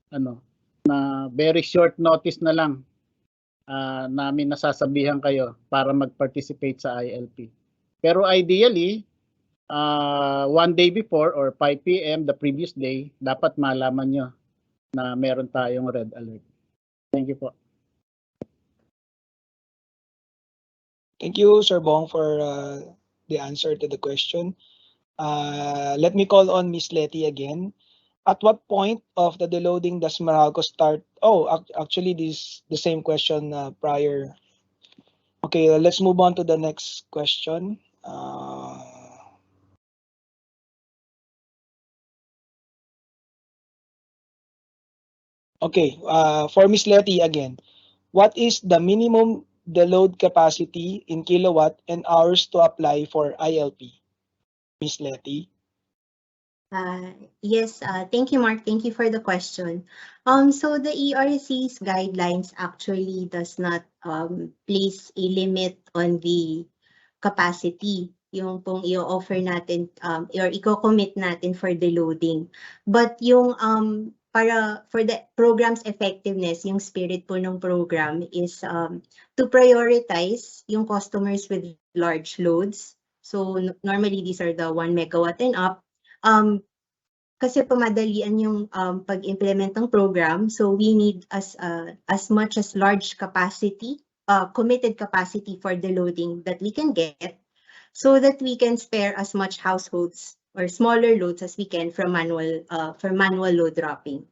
na very short notice na lang namin nasasabihan kayo para mag-participate sa ILP. Pero ideally, 1 day before or 5 p.m. the previous day, dapat malaman nyo na meron tayong red alert. Thank you po.
Thank you, Sir Bong, for the answer to the question. Let me call on Miss Letty again. At what point of the deloading does Meralco start? Oh, actually, this the same question prior. Okay, let's move on to the next question. Okay, for Miss Letty again, what is the minimum deload capacity in kilowatt and hours to apply for ILP? Miss Letty.
Yes, thank you, Mark. Thank you for the question. So the ERC's guidelines actually does not place a limit on the capacity yung pong i-offer natin or i-commit natin for the loading. But yung para for the program's effectiveness, yung spirit po ng program is to prioritize yung customers with large loads. So normally these are the 1 megawatt and up. Kasi pamadalian yung pag-implement ng program, so we need as much as large capacity, committed capacity for the loading that we can get, so that we can spare as much households or smaller loads as we can from manual load dropping.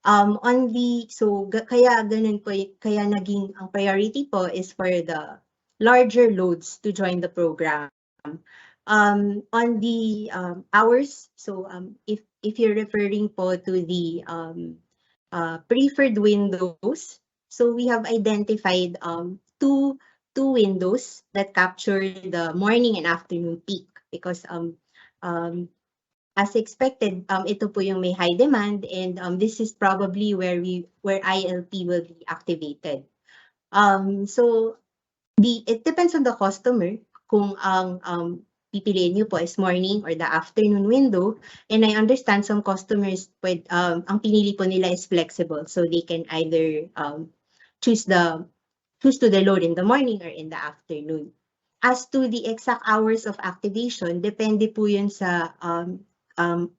Kaya ganun po, kaya naging ang priority po is for the larger loads to join the program. On the hours, so if you're referring po to the preferred windows, so we have identified two windows that capture the morning and afternoon peak because as expected, ito po yung may high demand and this is probably where ILP will be activated. So it depends on the customer kung ang pipiliin nyo po is morning or the afternoon window. And I understand some customers, ang pinili po nila is flexible. So they can either choose to the load in the morning or in the afternoon. As to the exact hours of activation, depende po yun sa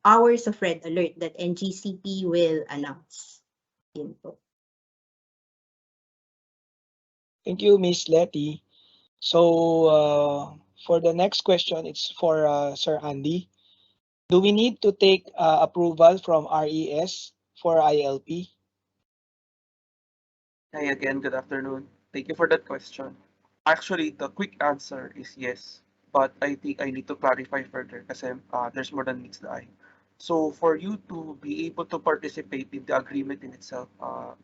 hours of red alert that NGCP will announce. Yun po.
Thank you, Miss Letty. So for the next question, it's for Sir Andy. Do we need to take approval from RES for ILP?
Hi again, good afternoon. Thank you for that question. Actually, the quick answer is yes, but I think I need to clarify further kasi there's more than meets the eye. So for you to be able to participate in the agreement in itself,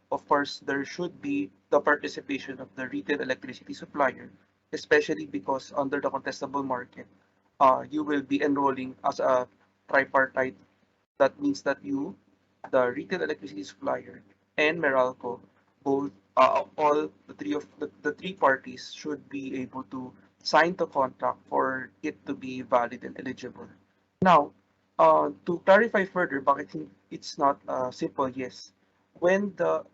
of course, there should be the participation of the retail electricity supplier, especially because under the contestable market, you will be enrolling as a tripartite That means that you, the retail electricity supplier, and Meralco, both all the three parties should be able to sign the contract for it to be valid and eligible. Now, to clarify further, bakit it's not simple yes. When the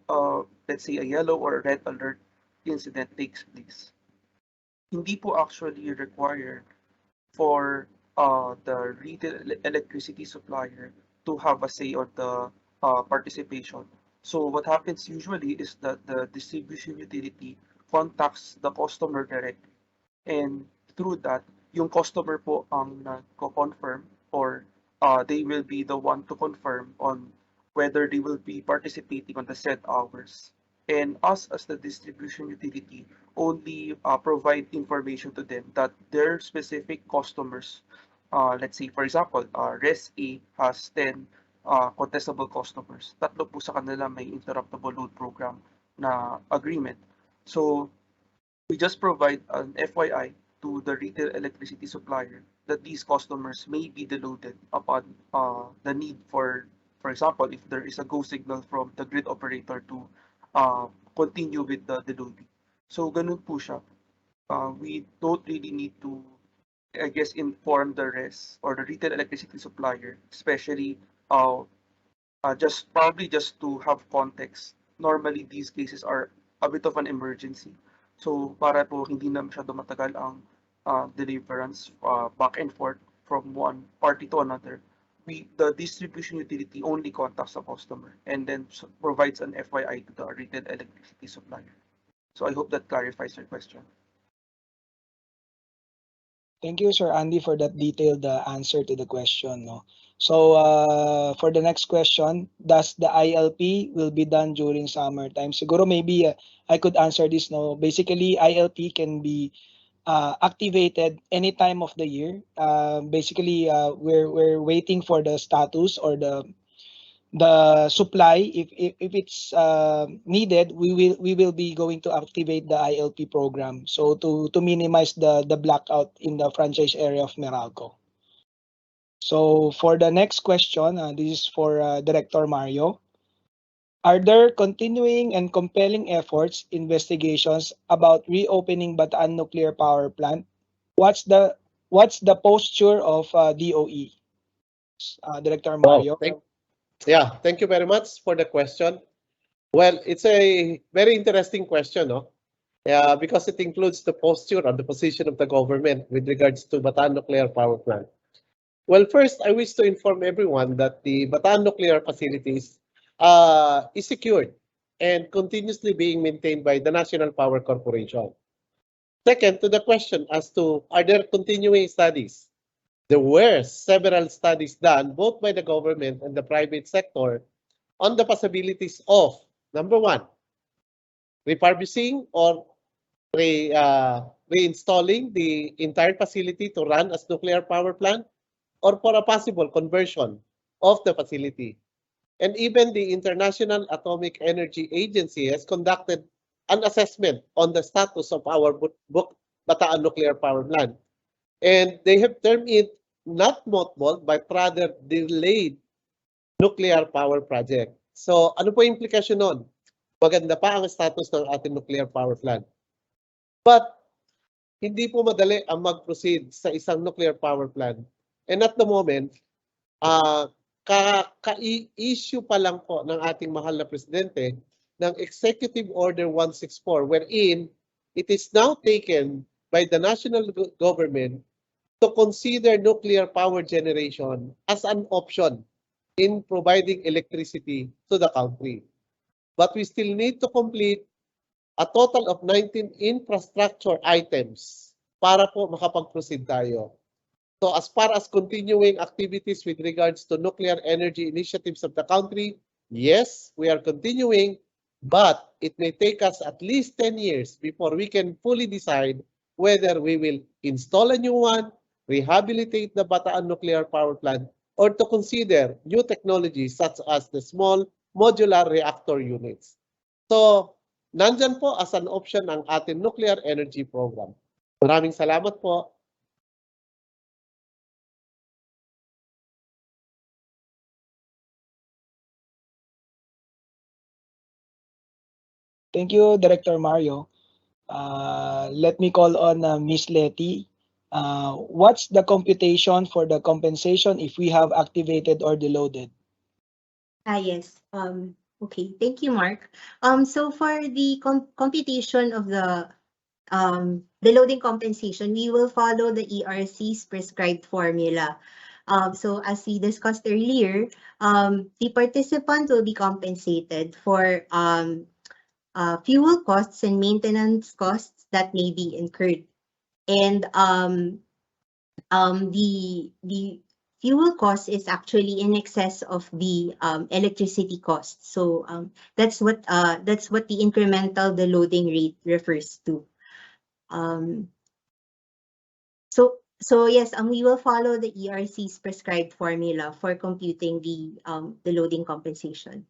let's say a yellow or a red alert incident takes place, hindi po actually required for the retail electricity supplier to have a say on the participation. So what happens usually is that the distribution utility contacts the customer directly, and through that, yung customer po ang nagko-confirm, or they will be the one to confirm on whether they will be participating on the set hours. And us as the distribution utility only provide information to them that their specific customers, let's say for example, Res A has 10 contestable customers. Tatlo po sa kanila may interruptible load program na agreement. So we just provide an FYI to the retail electricity supplier that these customers may be deloaded upon the need for example, if there is a go signal from the grid operator to continue with the deloading. So ganun po siya. We don't really need to, I guess, inform the rest or the retail electricity supplier, especially just probably just to have context. Normally, these cases are a bit of an emergency. So para po hindi na masyado matagal ang deliverance back and forth from one party to another, the distribution utility only contacts the customer and then provides an FYI to the retail electricity supplier. So I hope that clarifies your question.
Thank you, Sir Andy, for that detailed answer to the question. No? So for the next question, does the ILP will be done during summertime? Siguro maybe I could answer this. No, basically ILP can be activated any time of the year. Basically, we're waiting for the status or the supply. If it's needed, we will be going to activate the ILP program. So to minimize the blackout in the franchise area of Meralco. So for the next question, this is for Director Mario. Are there continuing and compelling efforts, investigations about reopening Bataan Nuclear Power Plant? What's the posture of DOE? Director Mario.
Thank you very much for the question. Well, it's a very interesting question, no? Because it includes the posture and the position of the government with regards to Bataan Nuclear Power Plant. Well, first, I wish to inform everyone that the Bataan Nuclear Facilities is secured and continuously being maintained by the National Power Corporation. Second, to the question as to are there continuing studies? There were several studies done both by the government and the private sector on the possibilities of, number one, refurbishing or reinstalling the entire facility to run as nuclear power plant, or for a possible conversion of the facility. And even the International Atomic Energy Agency has conducted an assessment on the status of our Bataan Nuclear Power Plant. And they have termed it not mothballed, but rather delayed nuclear power project. So ano po yung implication nun? Maganda pa ang status ng ating nuclear power plant. But hindi po madali ang mag-proceed sa isang nuclear power plant. And at the moment, ka-issue pa lang po ng ating mahal na presidente ng Executive Order 164, wherein it is now taken by the national government to consider nuclear power generation as an option in providing electricity to the country. But we still need to complete a total of 19 infrastructure items para po makapag-proceed tayo. So as far as continuing activities with regards to nuclear energy initiatives of the country, yes, we are continuing, but it may take us at least 10 years before we can fully decide whether we will install a new one, rehabilitate the Bataan Nuclear Power Plant, or to consider new technologies such as the small modular reactor units. So, nandyan po as an option ang ating nuclear energy program. Maraming salamat po.
Thank you, Director Mario. Let me call on Ms. Letty. What's the computation for the compensation if we have activated or deloaded?
Yes. Okay. Thank you, Mark. So for the computation of the loading compensation, we will follow the ERC's prescribed formula. So as we discussed earlier, the participant will be compensated for fuel costs and maintenance costs that may be incurred. And the fuel cost is actually in excess of the electricity cost. So that's what the incremental deloading rate refers to. So yes, we will follow the ERC's prescribed formula for computing the loading compensation.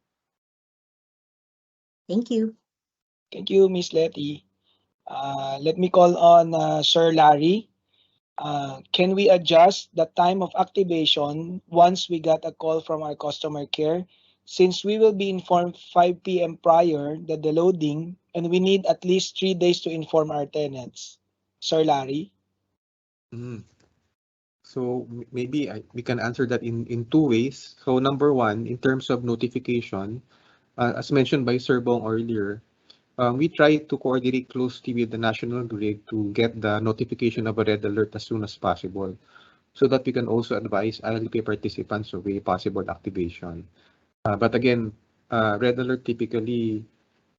Thank you.
Thank you, Ms. Letty. Let me call on Sir Larry. Can we adjust the time of activation once we got a call from our customer care? Since we will be informed 5 p.m. prior the deloading, and we need at least 3 days to inform our tenants. Sir Larry?
So maybe we can answer that in two ways. So number one, in terms of notification, as mentioned by Sir Bong earlier, we try to coordinate closely with the national grid to get the notification of a red alert as soon as possible, so that we can also advise ILP participants of a possible activation. But again, red alert typically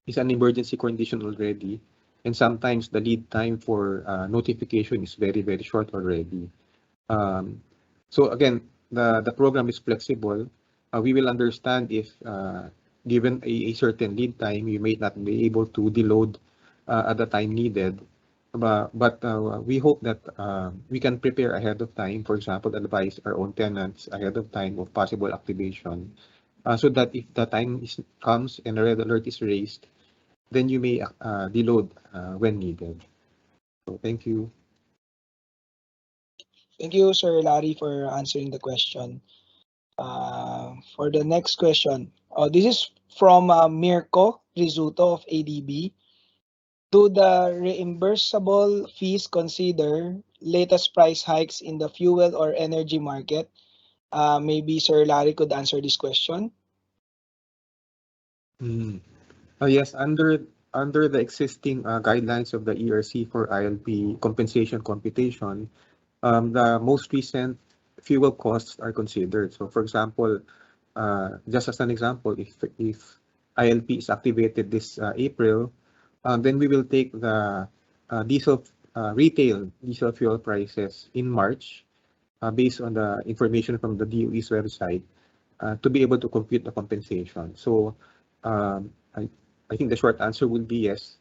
is an emergency condition already, and sometimes the lead time for notification is very, very short already. So again, the program is flexible. We will understand if given a certain lead time, you may not be able to deload at the time needed. But we hope that we can prepare ahead of time, for example, advise our own tenants ahead of time of possible activation, so that if the time comes and a red alert is raised, then you may deload when needed. So thank you.
Thank you, Sir Larry, for answering the question. For the next question, this is from Mirko Rizzuto of ADB. Do the reimbursable fees consider latest price hikes in the fuel or energy market? Maybe Sir Larry could answer this question.
Yes, under the existing guidelines of the ERC for ILP compensation computation, the most recent fuel costs are considered. So, for example, just as an example, if ILP is activated this April, then we will take the retail diesel fuel prices in March, based on the information from the DOE's website, to be able to compute the compensation. So, I think the short answer would be yes.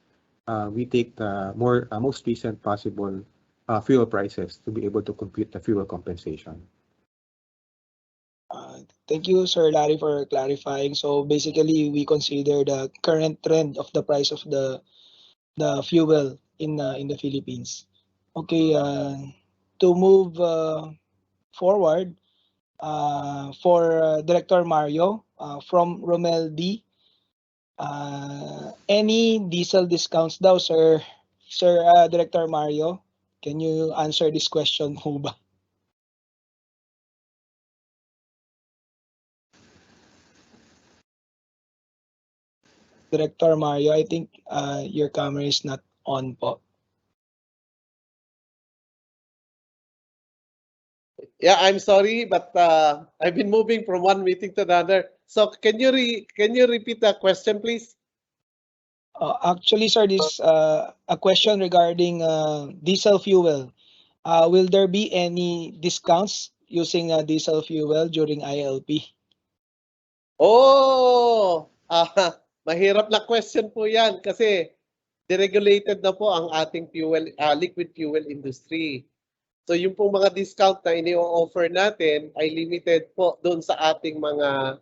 We take the most recent possible fuel prices to be able to compute the fuel compensation.
Thank you, Sir Larry, for clarifying. So basically, we consider the current trend of the price of the fuel in the Philippines. Okay, to move forward, for Director Mario from Romel D. Any diesel discounts daw, Sir Director Mario? Can you answer this question po ba? Director Mario, I think your camera is not on po.
Yeah, I'm sorry, but I've been moving from one meeting to another. So can you repeat the question, please?
Actually, sir, this a question regarding diesel fuel. Will there be any discounts using diesel fuel during ILP?
Oh, mahirap na question po yan kasi deregulated na po ang ating liquid fuel industry. So yung pong mga discount na ini-offer natin ay limited po doon sa ating mga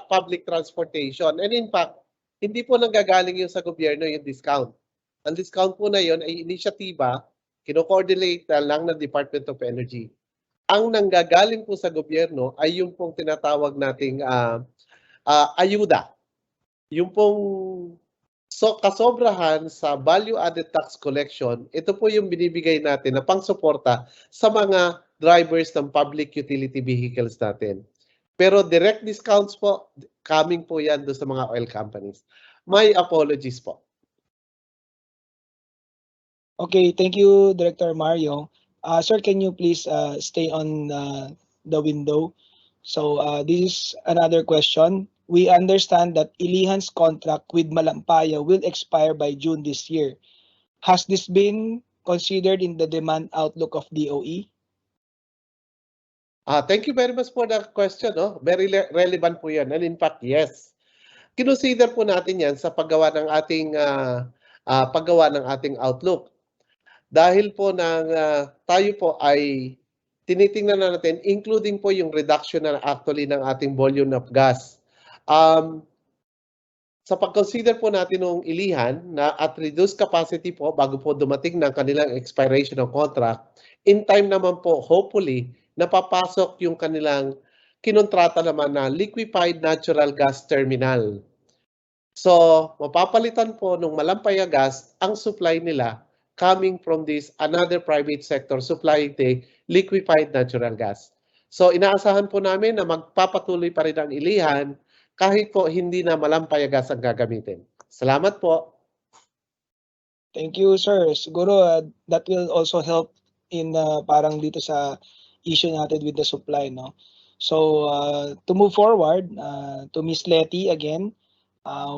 public transportation. And in fact, hindi po nanggagaling yung sa gobyerno yung discount. Ang discount po na yun ay inisyatiba, kino-coordinate lang ng Department of Energy. Ang nanggagaling po sa gobyerno ay yung pong tinatawag nating ayuda. yung pong kasobrahan sa value-added tax collection, ito po yung binibigay natin na pangsuporta sa mga drivers ng public utility vehicles natin. Pero direct discounts po, coming po yan doon sa mga oil companies. My apologies po.
Okay, thank you, Director Mario. Sir, can you please stay on the window? So this is another question. We understand that Ilihan's contract with Malampaya will expire by June this year. Has this been considered in the demand outlook of DOE?
Thank you very much for the question. No? Very relevant po yan. And in fact, yes. Kinonsider po natin yan sa paggawa ng ating outlook. Dahil po tayo po ay tinitingnan na natin, including po yung reduction na actually ng ating volume of gas. Sa pag-consider po natin ng Ilihan na at reduced capacity po bago po dumating ng kanilang expiration ng contract, in time naman po, hopefully, napapasok yung kanilang kinontrata naman na liquefied natural gas terminal. So, mapapalitan po ng Malampaya gas ang supply nila coming from this another private sector supplying the liquefied natural gas. So, inaasahan po namin na magpapatuloy pa rin ang Ilihan kahit po hindi na Malampaya gas ang gagamitin. Salamat po.
Thank you, sir. Siguro that will also help in parang dito sa issue natin with the supply, no? So to move forward, to Ms. Letty again,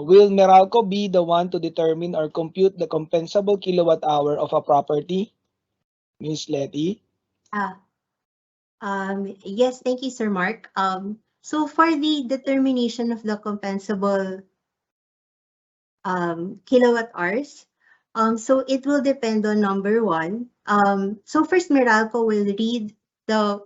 will Meralco be the one to determine or compute the compensable kilowatt hour of a property? Ms. Letty?
Yes, thank you, Sir Mark. So for the determination of the compensable kilowatt hours, so it will depend on number one. So first, Meralco will read the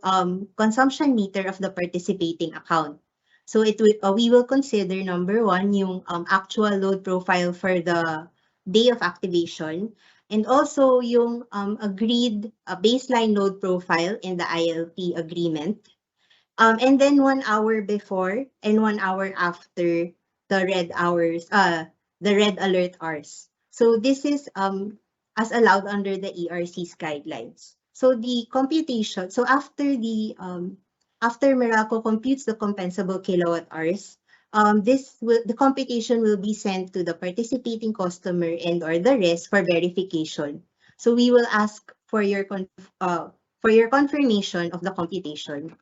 consumption meter of the participating account. So we will consider number one yung actual load profile for the day of activation, and also yung agreed baseline load profile in the ILP agreement. And then 1 hour before and 1 hour after the red alert hours. So this is as allowed under the ERC's guidelines. So the computation, so after Meralco computes the compensable kilowatt hours, the computation will be sent to the participating customer and or the rest for verification. So we will ask for your confirmation of the computation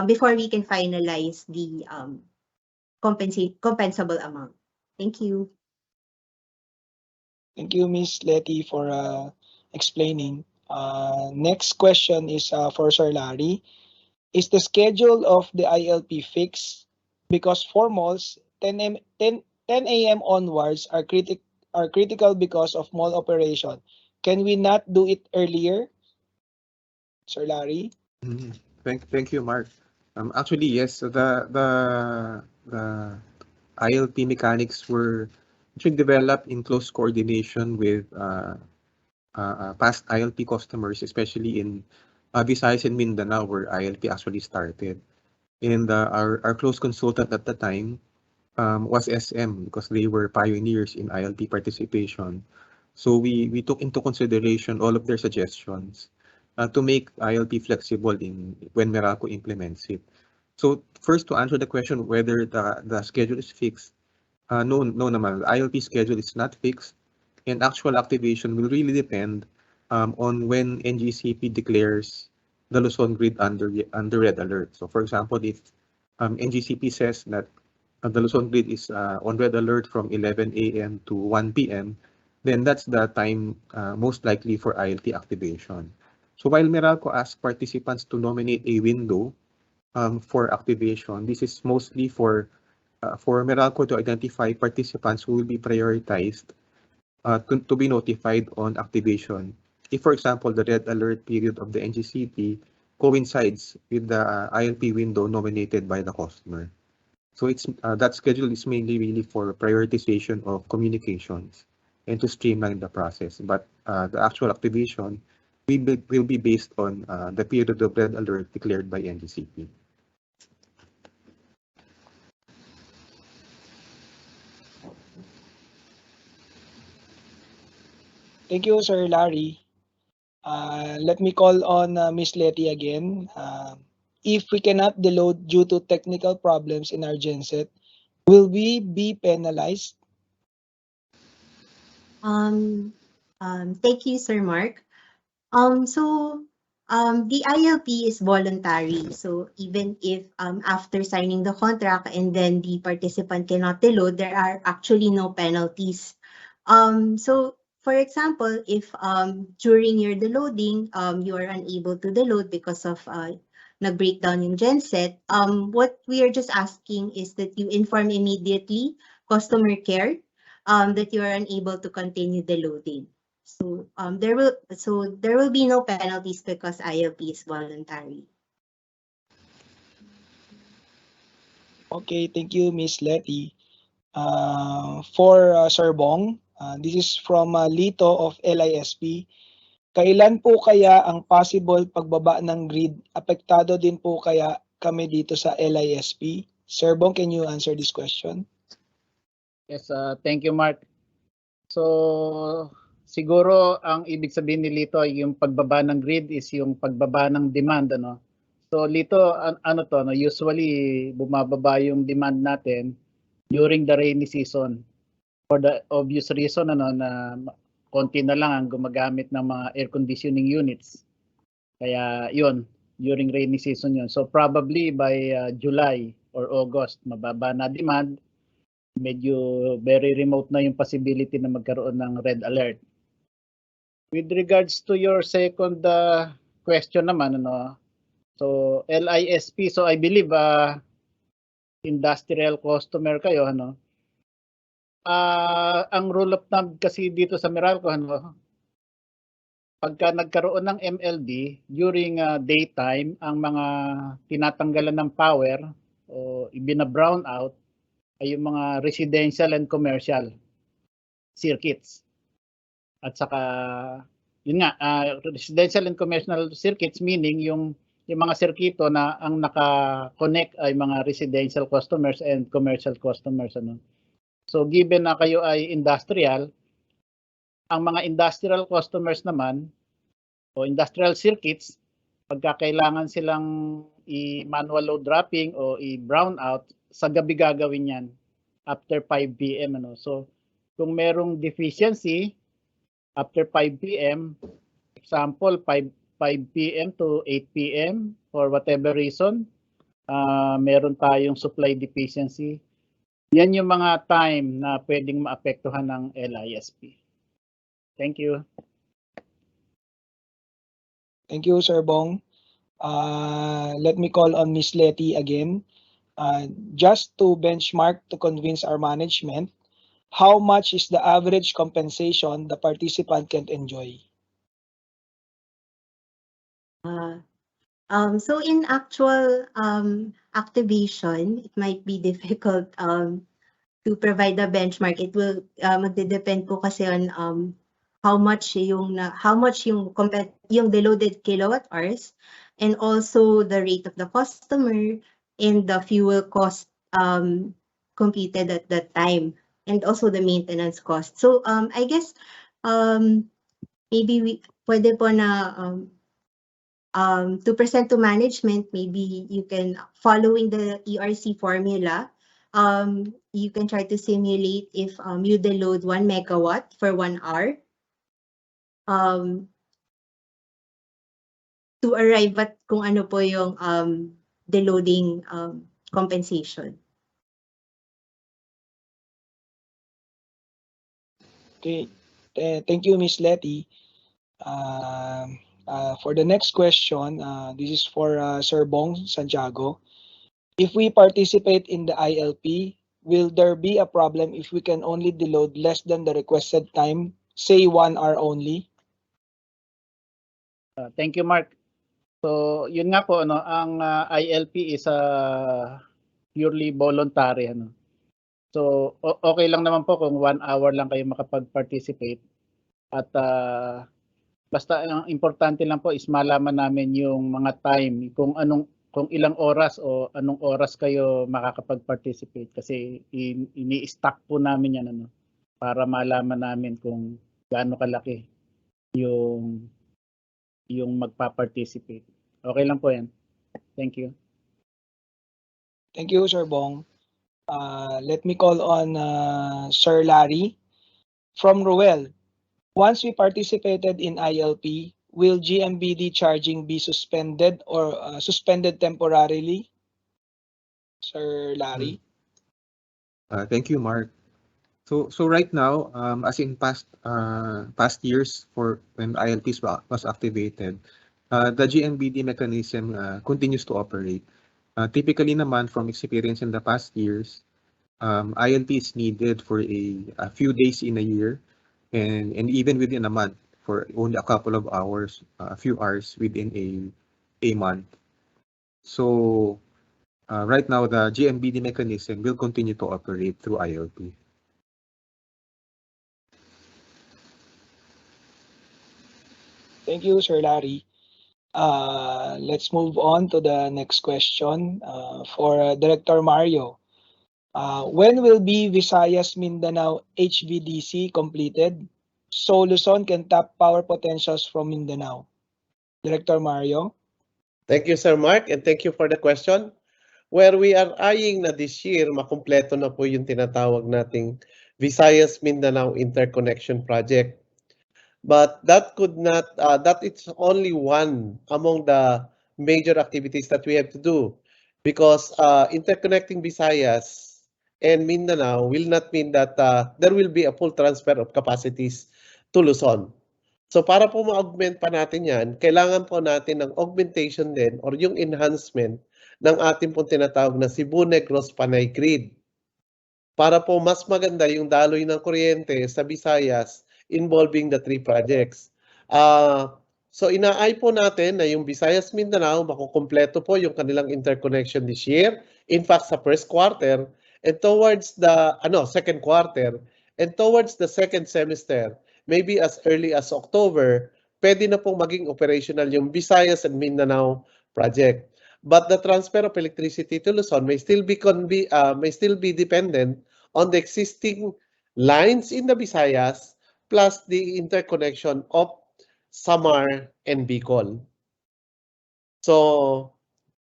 before we can finalize the compensable amount. Thank you.
Thank you, Ms. Letty, for explaining. Next question is for Sir Larry. Is the schedule of the ILP fixed? Because for malls, 10 a.m. onwards are critical because of mall operation. Can we not do it earlier? Sir Larry?
Thank you, Mark. Actually, yes, the ILP mechanics were actually developed in close coordination with past ILP customers, especially in Visayas and Mindanao, where ILP actually started. And our close consultant at the time was SM, because they were pioneers in ILP participation. So we took into consideration all of their suggestions to make ILP flexible when Meralco implements it. So first, to answer the question whether the schedule is fixed, no naman. The ILP schedule is not fixed, and actual activation will really depend on when NGCP declares the Luzon grid under red alert. So for example, if NGCP says that the Luzon grid is on red alert from 11 a.m. to 1 p.m., then that's the time most likely for ILP activation. So while Meralco asks participants to nominate a window for activation, this is mostly for Meralco to identify participants who will be prioritized to be notified on activation. If, for example, the red alert period of the NGCP coincides with the ILP window nominated by the customer. So it's that schedule is mainly really for prioritization of communications and to streamline the process. But the actual activation will be based on the period of red alert declared by NGCP.
Thank you, Sir Larry. Let me call on Miss Letty again. If we cannot deload due to technical problems in our genset, will we be penalized?
Thank you, Sir Mark. So the ILP is voluntary. So even if after signing the contract and then the participant cannot deload, there are actually no penalties. So for example, if during your deloading, you are unable to deload because of nag-breakdown yung genset, what we are just asking is that you inform immediately customer care that you are unable to continue deloading. So there will be no penalties because ILP is voluntary.
Okay, thank you, Miss Letty. For Sir Bong, this is from Lito of LISP. Kailan po kaya ang possible pagbaba ng grid? Apektado din po kaya kami dito sa LISP? Sir Bong, can you answer this question?
Yes, thank you, Mark. So, siguro ang ibig sabihin ni Lito ay yung pagbaba ng grid is yung pagbaba ng demand, ano? So, Lito, ano to, no? Usually, bumababa yung demand natin during the rainy season. For the obvious reason, ano, na konti na lang ang gumagamit ng mga air conditioning units. Kaya, yun, during rainy season yun. So, probably by July or August, mababa na demand. Medyo very remote na yung possibility na magkaroon ng red alert. With regards to your second question naman, ano, so LISP, so I believe industrial customer kayo, ano. Ang rule of thumb kasi dito sa Meralco, ano, pagka nagkaroon ng MLD during daytime, ang mga tinatanggalan ng power o ibina-brown out ay yung mga residential and commercial circuits. At saka, yun nga, residential and commercial circuits, meaning yung mga sirkito na ang naka-connect ay mga residential customers and commercial customers. Ano? So given na kayo ay industrial, ang mga industrial customers naman o industrial circuits, pagka kailangan silang i-manual load dropping o i-brown out, sa gabi gagawin yan after 5 p.m. Ano? So kung merong deficiency after 5 p.m., example 5 p.m. to 8 p.m. for whatever reason, meron tayong supply deficiency. Yan yung mga time na pwedeng maapektuhan ng LISP. Thank you.
Thank you, Sir Bong. Let me call on Miss Letty again. Just to benchmark to convince our management, how much is the average compensation the participant can enjoy?
So in actual activation, it might be difficult to provide a benchmark. It will magdedepend po kasi on how much yung deloaded kilowatt hours, and also the rate of the customer and the fuel cost computed at that time, and also the maintenance cost. So I guess maybe pwede po na to present to management, maybe you can, following the ERC formula, you can try to simulate if you deload 1 megawatt for 1 hour to arrive at kung ano po yung deloading compensation.
Okay, thank you, Miss Letty. For the next question, this is for Sir Bong Santiago. If we participate in the ILP, will there be a problem if we can only deload less than the requested time, say 1 hour only?
Thank you, Mark. So, yun nga po, ano, ang ILP is purely voluntary. Ano. So, okay lang naman po kung 1 hour lang kayo makapag-participate. At basta ang importante lang po is malaman namin yung mga time, kung ilang oras o anong oras kayo makakapag-participate, kasi ini-stack po namin yan, ano, para malaman namin kung gaano kalaki yung magpa-participate. Okay lang po yan. Thank you.
Thank you, Sir Bong. Let me call on Sir Larry from Ruel. Once we participated in ILP, will GMBD charging be suspended or suspended temporarily? Sir Larry?
Thank you, Mark. So right now, as in past years, for when ILPs was activated, the GMBD mechanism continues to operate. Typically naman, from experience in the past years, ILP is needed for a few days in a year, and even within a month, for only a couple of hours, a few hours within a month. So right now, the GMBD mechanism will continue to operate through ILP.
Thank you, Sir Larry. Let's move on to the next question for Director Mario. When will be Visayas Mindanao HVDC completed so Luzon can tap power potentials from Mindanao? Director Mario?
Thank you, Sir Mark, and thank you for the question. Where we are eyeing na this year, makumpleto na po yung tinatawag nating Visayas Mindanao Interconnection Project. But that could not, that it's only one among the major activities that we have to do, because interconnecting Visayas and Mindanao will not mean that there will be a full transfer of capacities to Luzon. So para po ma-augment pa natin yan, kailangan po natin ng augmentation din or yung enhancement ng ating pong tinatawag na Cebu Negros Panay Grid. Para po mas maganda yung daloy ng kuryente sa Visayas involving the three projects. So inaay po natin na yung Visayas Mindanao makukumpleto po yung kanilang interconnection this year. In fact, sa first quarter and towards the second quarter and towards the second semester, maybe as early as October, pwede na pong maging operational yung Visayas and Mindanao project. But the transfer of electricity to Luzon may still be dependent on the existing lines in the Visayas plus the interconnection of Samar and Bicol. So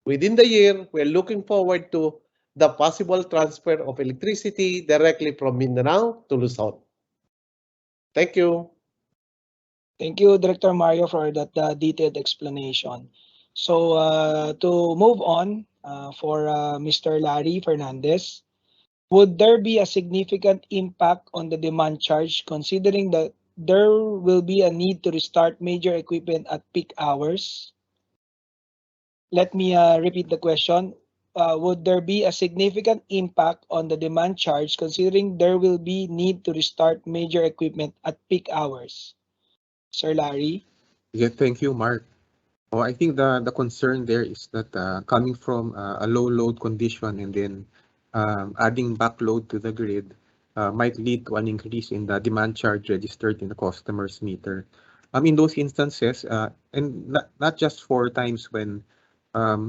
within the year, we're looking forward to the possible transfer of electricity directly from Mindanao to Luzon. Thank you.
Thank you, Director Mario, for that detailed explanation. So to move on for Mr. Larry Fernandez, would there be a significant impact on the demand charge considering that there will be a need to restart major equipment at peak hours? Let me repeat the question. Would there be a significant impact on the demand charge considering there will be need to restart major equipment at peak hours? Sir Larry?
Yeah, thank you, Mark. I think the concern there is that coming from a low load condition and then adding backload to the grid might lead to an increase in the demand charge registered in the customer's meter. In those instances, and not just for times when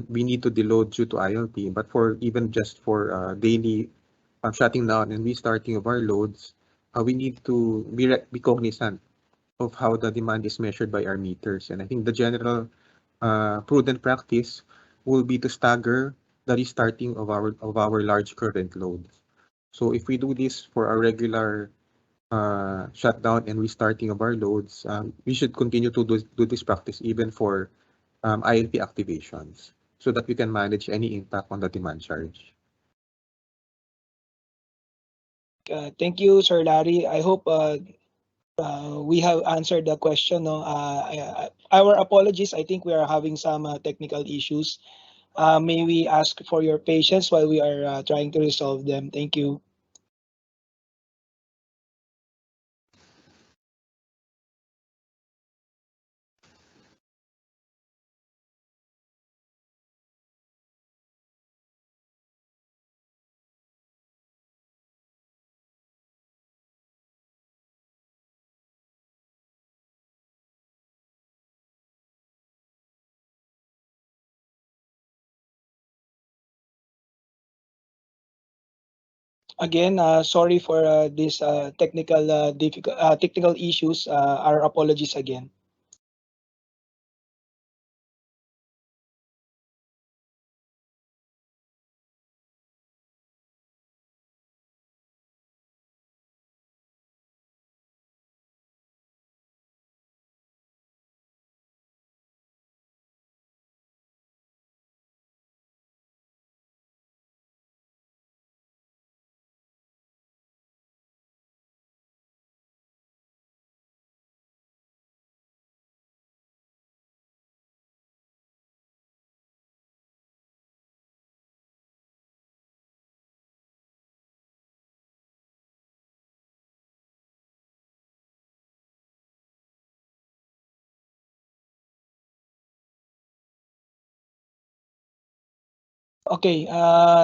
we need to deload due to ILP, but for even just for daily shutting down and restarting of our loads, we need to be cognizant of how the demand is measured by our meters. And I think the general prudent practice will be to stagger the restarting of our large current loads. So if we do this for our regular shutdown and restarting of our loads, we should continue to do this practice even for ILP activations so that we can manage any impact on the demand charge.
Thank you, Sir Larry. I hope we have answered the question. No? Our apologies. I think we are having some technical issues. May we ask for your patience while we are trying to resolve them. Thank you. Again, sorry for this technical issues. Our apologies again. Okay,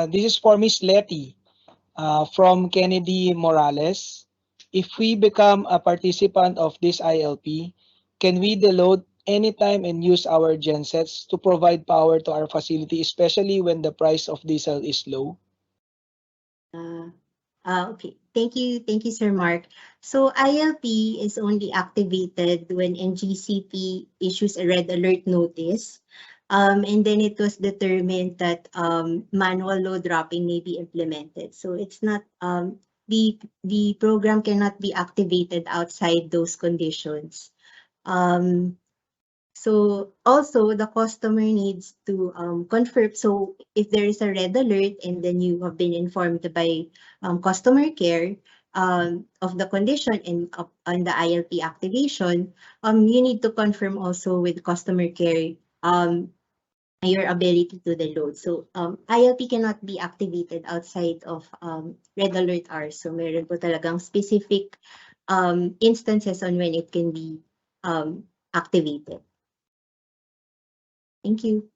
this is for Miss Letty from Kennedy Morales. If we become a participant of this ILP, can we deload anytime and use our gensets to provide power to our facility, especially when the price of diesel is low?
Okay. Thank you, Sir Mark. So ILP is only activated when NGCP issues a red alert notice. And then it was determined that manual load dropping may be implemented. So it's not the program cannot be activated outside those conditions. So also the customer needs to confirm. So if there is a red alert and then you have been informed by customer care of the condition and on the ILP activation, you need to confirm also with customer care your ability to the load. So ILP cannot be activated outside of red alert hours. So meron po talagang specific instances on when it can be activated. Thank you.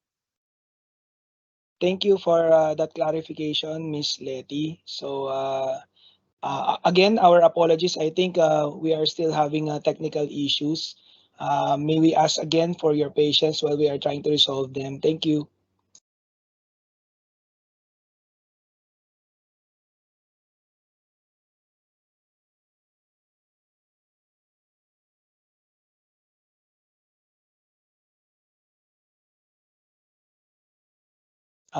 Thank you for that clarification, Miss Letty. So again, our apologies. I think we are still having technical issues. May we ask again for your patience while we are trying to resolve them. Thank you.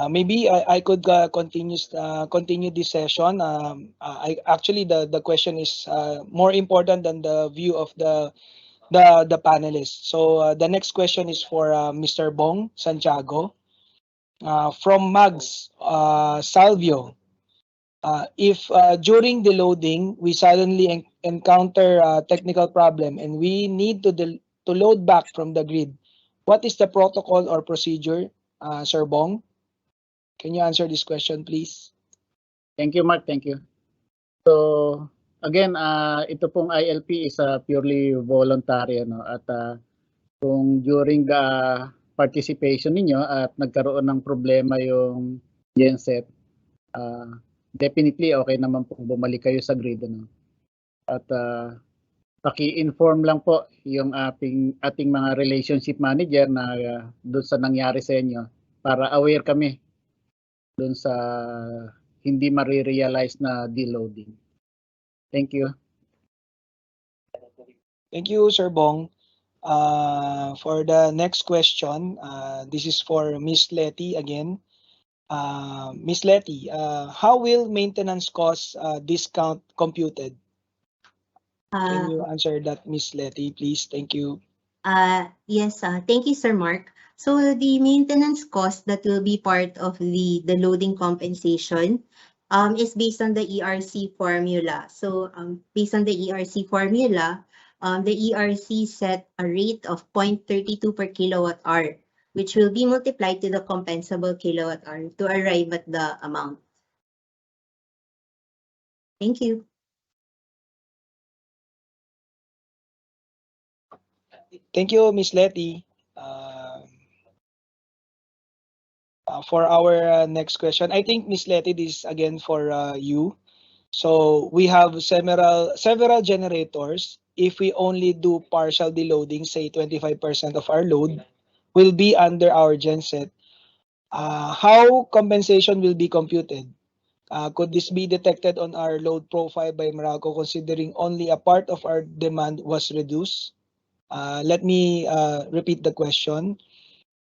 Maybe I could continue this session. I actually the question is more important than the view of the panelists. So the next question is for Mr. Bong Santiago from Mags Salvio. If during the loading we suddenly encounter a technical problem and we need to load back from the grid, what is the protocol or procedure, Sir Bong? Can you answer this question, please?
Thank you, Mark. Thank you. So, again, ito pong ILP is purely voluntary. Ano? At kung during the participation ninyo at nagkaroon ng problema yung genset, definitely okay naman pong bumalik kayo sa grid. Ano? At paki-inform lang po yung ating mga relationship manager na doon sa nangyari sa inyo para aware kami doon sa hindi marirealize na deloading. Thank you.
Thank you, Sir Bong. For the next question, this is for Miss Letty again. Miss Letty, how will maintenance costs discount computed? Can you answer that, Miss Letty, please? Thank you.
Yes, thank you, Sir Mark. So the maintenance cost that will be part of the loading compensation is based on the ERC formula. So based on the ERC formula, the ERC set a rate of 0.32 per kilowatt hour, which will be multiplied to the compensable kilowatt hour to arrive at the amount. Thank you.
Thank you, Miss Letty. For our next question, I think Miss Letty, this is again for you. So we have several generators. If we only do partial deloading, say 25% of our load will be under our genset, how compensation will be computed? Could this be detected on our load profile by Meralco considering only a part of our demand was reduced? Let me repeat the question.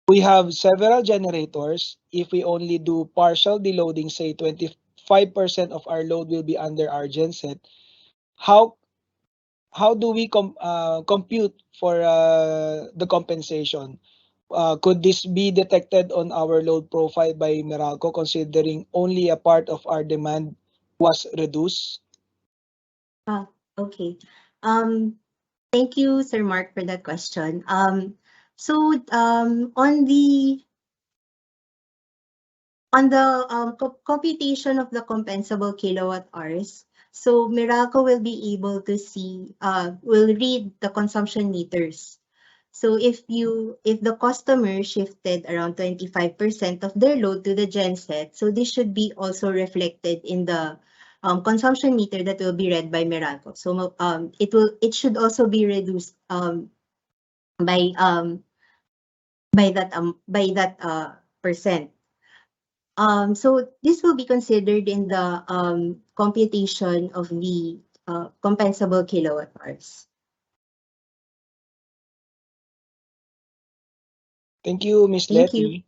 We have several generators. If we only do partial deloading, say 25% of our load will be under our genset, how do we compute for the compensation? Could this be detected on our load profile by Meralco considering only a part of our demand was reduced?
Okay. Thank you, Sir Mark, for that question. On the computation of the compensable kilowatt hours, so Meralco will be able to see, will read the consumption meters. So if the customer shifted around 25% of their load to the genset, so this should be also reflected in the consumption meter that will be read by Meralco. So it should also be reduced by that percent. So this will be considered in the computation of the compensable kilowatt hours.
Thank you, Ms.
Thank
Letty.
you.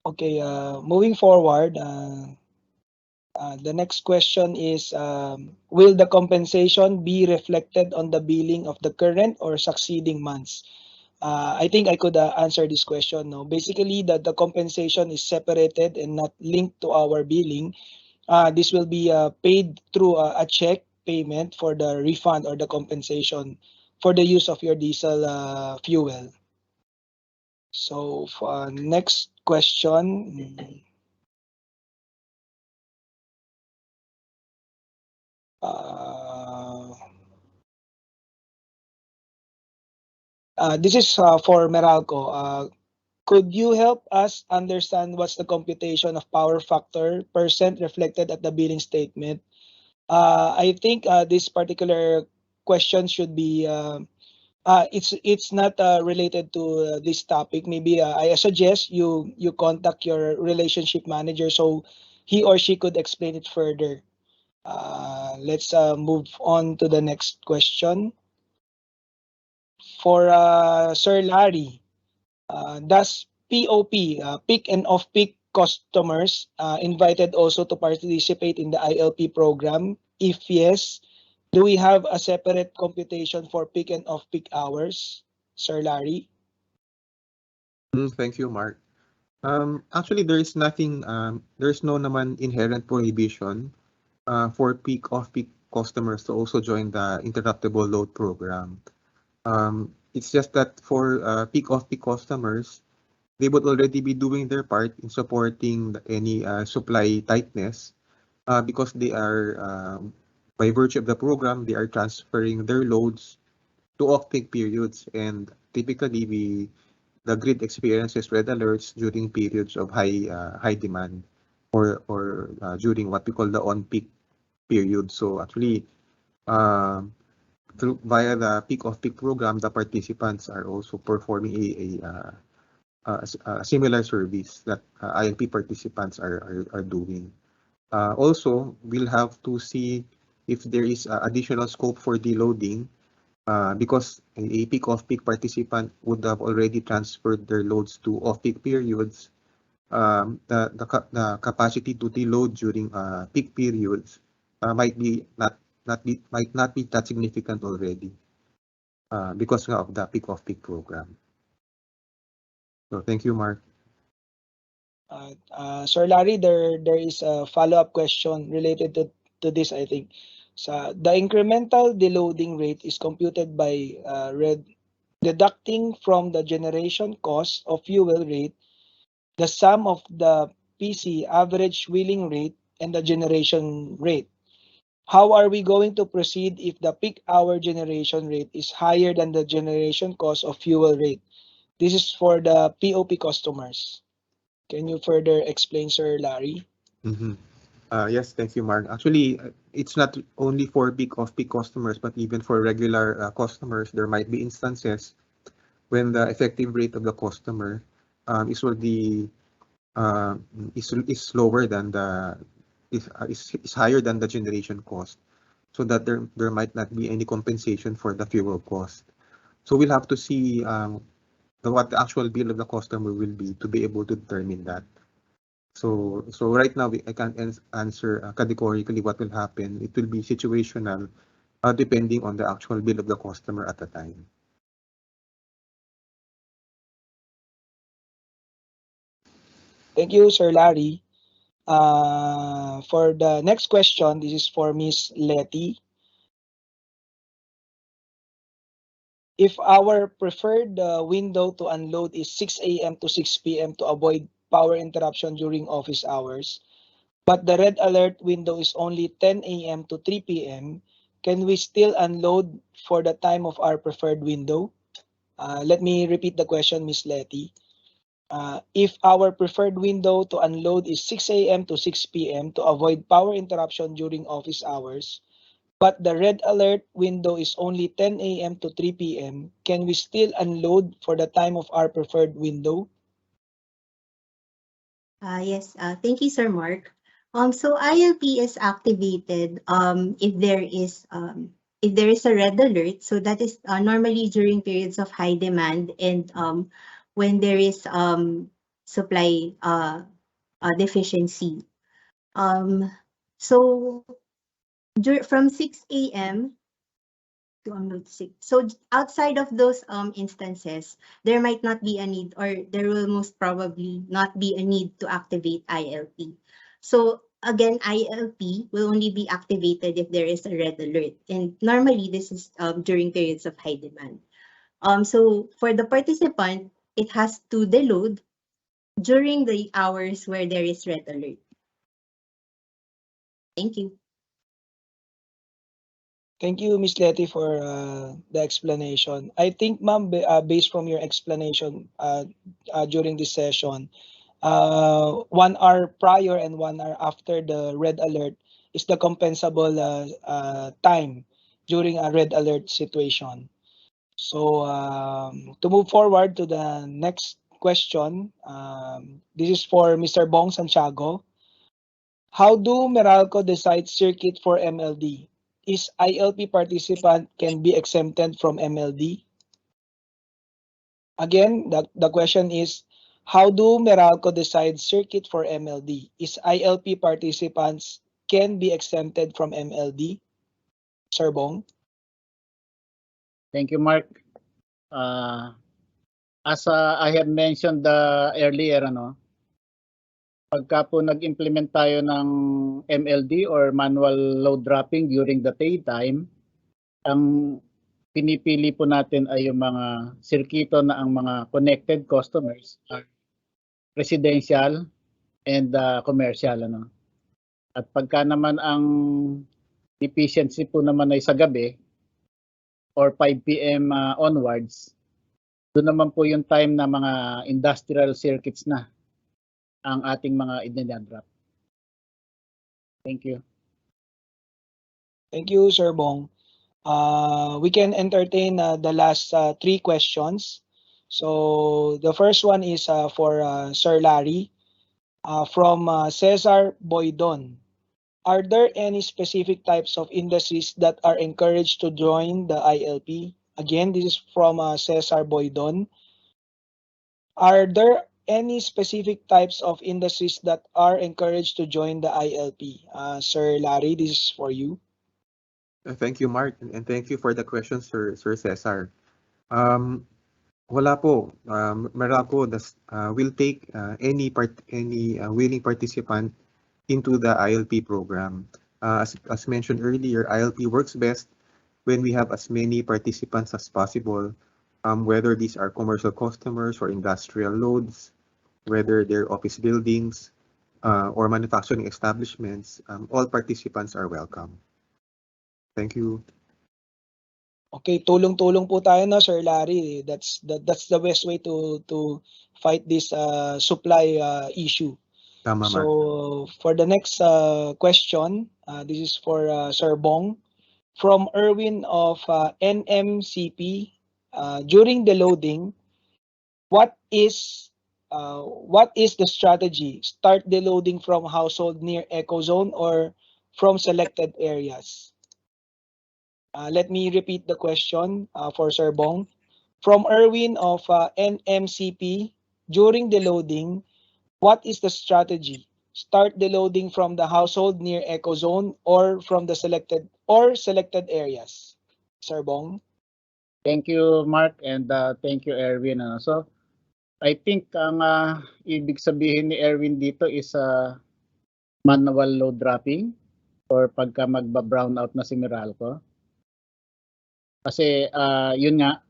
Okay, moving forward, the next question is, will the compensation be reflected on the billing of the current or succeeding months? I think I could answer this question. No, basically, the compensation is separated and not linked to our billing. This will be paid through a check payment for the refund or the compensation for the use of your diesel fuel. So for next question, this is for Meralco. Could you help us understand what's the computation of power factor percent reflected at the billing statement? I think this particular question should be it's not related to this topic. Maybe I suggest you contact your relationship manager so he or she could explain it further. Let's move on to the next question. For Sir Larry, does POP, peak and off-peak customers, invited also to participate in the ILP program? If yes, do we have a separate computation for peak and off-peak hours, Sir Larry?
Thank you, Mark. Actually, there is nothing, there's no naman inherent prohibition for peak off-peak customers to also join the interruptible load program. It's just that for peak off-peak customers, they would already be doing their part in supporting any supply tightness because they are, by virtue of the program, they are transferring their loads to off-peak periods, and typically the grid experiences red alerts during periods of high demand or during what we call the on-peak period. So actually, via the peak off-peak program, the participants are also performing a similar service that ILP participants are doing. Also, we'll have to see if there is additional scope for deloading because a peak off-peak participant would have already transferred their loads to off-peak periods. The capacity to deload during peak periods might not be that significant already because of the peak off-peak program. So thank you, Mark.
Sir Larry, there is a follow-up question related to this, I think. So the incremental deloading rate is computed by deducting from the generation cost of fuel rate the sum of the PC average wheeling rate and the generation rate. How are we going to proceed if the peak hour generation rate is higher than the generation cost of fuel rate? This is for the POP customers. Can you further explain, Sir Larry?
Yes, thank you, Mark. Actually, it's not only for peak off-peak customers, but even for regular customers, there might be instances when the effective rate of the customer is already is lower than the is higher than the generation cost, so that there might not be any compensation for the fuel cost. So we'll have to see what the actual bill of the customer will be to be able to determine that. So right now I can't answer categorically what will happen. It will be situational, depending on the actual bill of the customer at the time.
Thank you, Sir Larry. For the next question, this is for Miss Letty. If our preferred window to unload is 6 a.m. to 6 p.m. to avoid power interruption during office hours, but the red alert window is only 10 a.m. to 3 p.m., can we still unload for the time of our preferred window? Let me repeat the question, Miss Letty. If our preferred window to unload is 6 a.m. to 6 p.m. to avoid power interruption during office hours, but the red alert window is only 10 a.m. to 3 p.m., can we still unload for the time of our preferred window?
Yes, thank you, Sir Mark. So ILP is activated if there is a red alert. So that is normally during periods of high demand and when there is supply deficiency. So from 6 a.m. to unload 6. So outside of those instances, there might not be a need, or there will most probably not be a need to activate ILP. So again, ILP will only be activated if there is a red alert. And normally this is during periods of high demand. So for the participant, it has to deload during the hours where there is red alert. Thank you.
Thank you, Ms. Letty, for the explanation. I think, ma'am, based from your explanation during this session, 1 hour prior and 1 hour after the red alert is the compensable time during a red alert situation. So to move forward to the next question, this is for Mr. Bong Santiago. How do Meralco decide circuit for MLD? Is ILP participant can be exempted from MLD? Again, the question is, how do Meralco decide circuit for MLD? Is ILP participants can be exempted from MLD? Sir Bong?
Thank you, Mark. As I have mentioned earlier, pagka po nag-implement tayo ng MLD or manual load dropping during the daytime, ang pinipili po natin ay yung mga sirkito na ang mga connected customers are residential and commercial. At pagka naman ang deficiency po naman ay sa gabi or 5 p.m. Onwards, doon naman po yung time na mga industrial circuits na ang ating mga idinadrop. Thank you.
Thank you, Sir Bong. We can entertain the last 3 questions. So the first one is for Sir Larry from Cesar Boydon. Are there any specific types of industries that are encouraged to join the ILP? Again, this is from Cesar Boydon. Are there any specific types of industries that are encouraged to join the ILP? Sir Larry, this is for you.
Thank you, Mark, and thank you for the question, Sir Cesar. Wala po. Meralco will take any willing participant into the ILP program. As mentioned earlier, ILP works best when we have as many participants as possible, whether these are commercial customers or industrial loads, whether they're office buildings or manufacturing establishments, all participants are welcome. Thank you.
Okay, tulong-tulong po tayo na Sir Larry. That's the best way to fight this supply issue.
Tama,
So
Mark.
for the next question, this is for Sir Bong from Erwin of NMCP. During the loading, what is What is the strategy? Start deloading from household near eco zone or from selected areas? Let me repeat the question for Sir Bong. From Erwin of NMCP, during deloading, what is the strategy? Start deloading from the household near eco zone or from the selected areas? Sir Bong?
Thank you, Mark, and thank you, Erwin. So, I think ang ibig sabihin ni Erwin dito is manual load dropping or pagka magba-brown out na si Meralco. Kasi yun nga,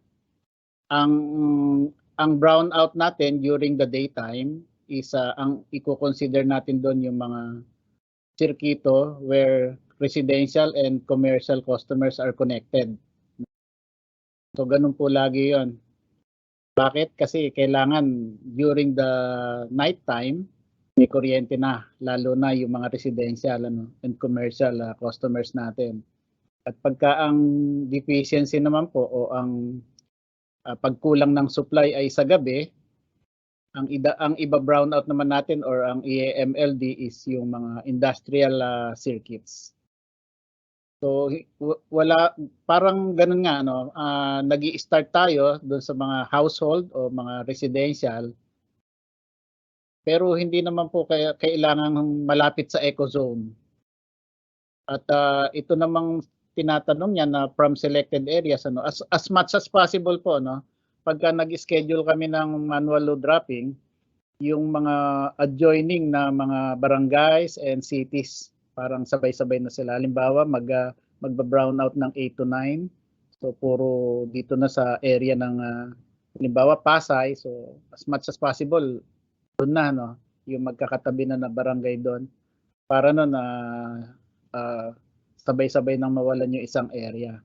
ang brown out natin during the daytime is ang i-consider natin doon yung mga sirkito where residential and commercial customers are connected. So ganun po lagi yon. Bakit? Kasi kailangan during the night time may kuryente na, lalo na yung mga residential and commercial customers natin. At pagka ang deficiency naman po o ang pagkulang ng supply ay sa gabi, ang iba brownout naman natin or ang EMLD is yung mga industrial circuits. So wala, parang ganun nga nag-i-start tayo doon sa mga household o mga residential, pero hindi naman po kailangan malapit sa eco zone. At ito namang tinatanong niya na from selected areas as much as possible po pagka nag-schedule kami ng manual load dropping, yung mga adjoining na mga barangays and cities parang sabay-sabay na sila. Halimbawa, magba-brown out ng 8 to 9. So, puro dito na sa area ng, halimbawa, Pasay. So, as much as possible, doon na, yung magkakatabi na barangay doon. Para sabay-sabay nang mawalan yung isang area.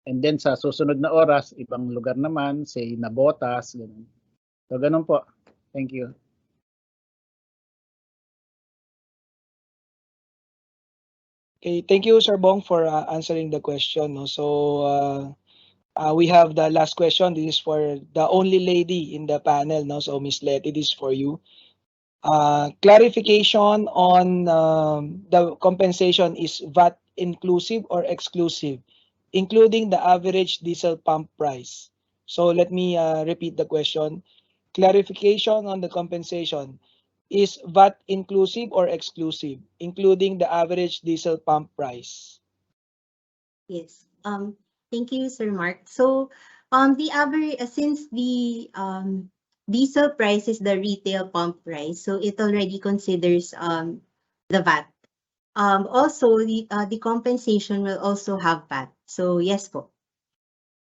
And then, sa susunod na oras, ibang lugar naman, say, Nabotas, ganun. So, ganun po. Thank you.
Okay, thank you, Sir Bong, for answering the question. So we have the last question. This is for the only lady in the panel. So Ms. Letty, this is for you. Clarification on the compensation is VAT inclusive or exclusive, including the average diesel pump price. So let me repeat the question. Clarification on the compensation. Is VAT inclusive or exclusive, including the average diesel pump price?
Yes. Thank you, Sir Mark. So, the average, since the diesel price is the retail pump price, so it already considers the VAT. Also, the compensation will also have VAT. So yes po,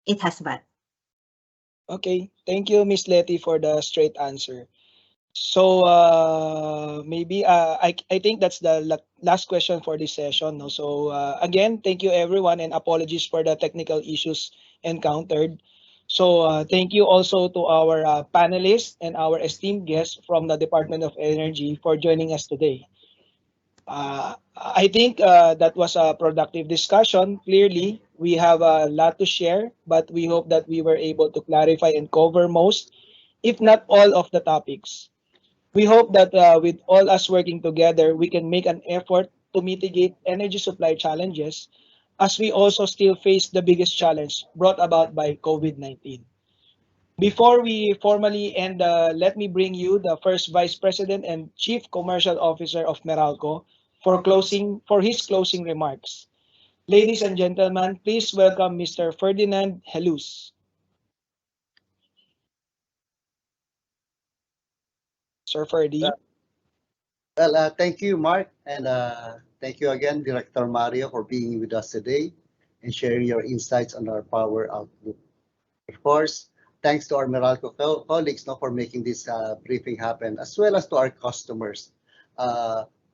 it has VAT.
Okay, thank you, Ms. Letty, for the straight answer. So maybe I think that's the last question for this session. So again, thank you everyone, and apologies for the technical issues encountered. So thank you also to our panelists and our esteemed guests from the Department of Energy for joining us today. I think that was a productive discussion. Clearly, we have a lot to share, but we hope that we were able to clarify and cover most, if not all, of the topics. We hope that with all us working together, we can make an effort to mitigate energy supply challenges as we also still face the biggest challenge brought about by COVID-19. Before we formally end, let me bring you the first Vice President and Chief Commercial Officer of Meralco for his closing remarks. Ladies and gentlemen, please welcome Mr. Ferdinand Helus. Sir Ferdy.
Well, thank you, Mark, and thank you again, Director Mario, for being with us today and sharing your insights on our power outlook. Of course, thanks to our Meralco colleagues for making this briefing happen, as well as to our customers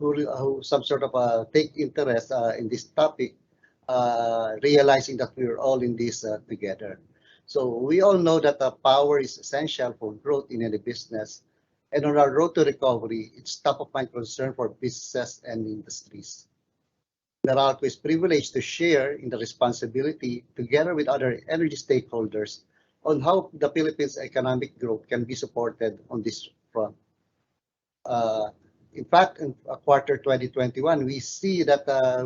who some sort of take interest in this topic, realizing that we're all in this together. So we all know that power is essential for growth in any business. And on our road to recovery, it's top of mind concern for businesses and industries. Meralco is privileged to share in the responsibility together with other energy stakeholders on how the Philippines' economic growth can be supported on this front. In fact, in quarter 2021, we see that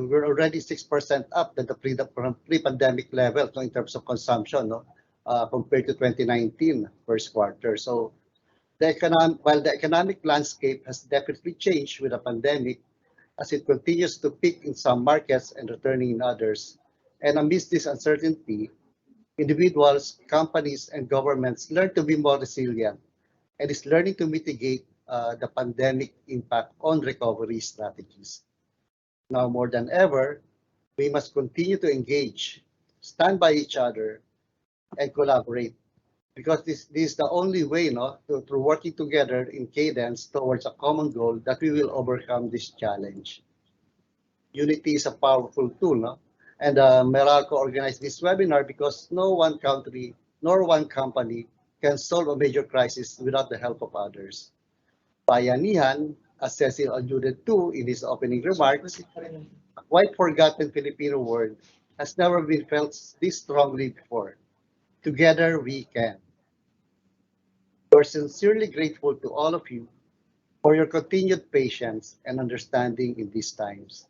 we're already 6% up than the pre-pandemic level, in terms of consumption, compared to 2019 first quarter. So while the economic landscape has definitely changed with the pandemic, as it continues to peak in some markets and returning in others, and amidst this uncertainty, individuals, companies, and governments learn to be more resilient and is learning to mitigate the pandemic impact on recovery strategies. Now more than ever, we must continue to engage, stand by each other, and collaborate, because this is the only way, through working together in cadence towards a common goal, that we will overcome this challenge. Unity is a powerful tool, and Meralco organized this webinar because no one country nor one company can solve a major crisis without the help of others. Bayanihan, as Cecil alluded to in his opening remarks, a quite forgotten Filipino word, has never been felt this strongly before. Together we can. We're sincerely grateful to all of you for your continued patience and understanding in these times.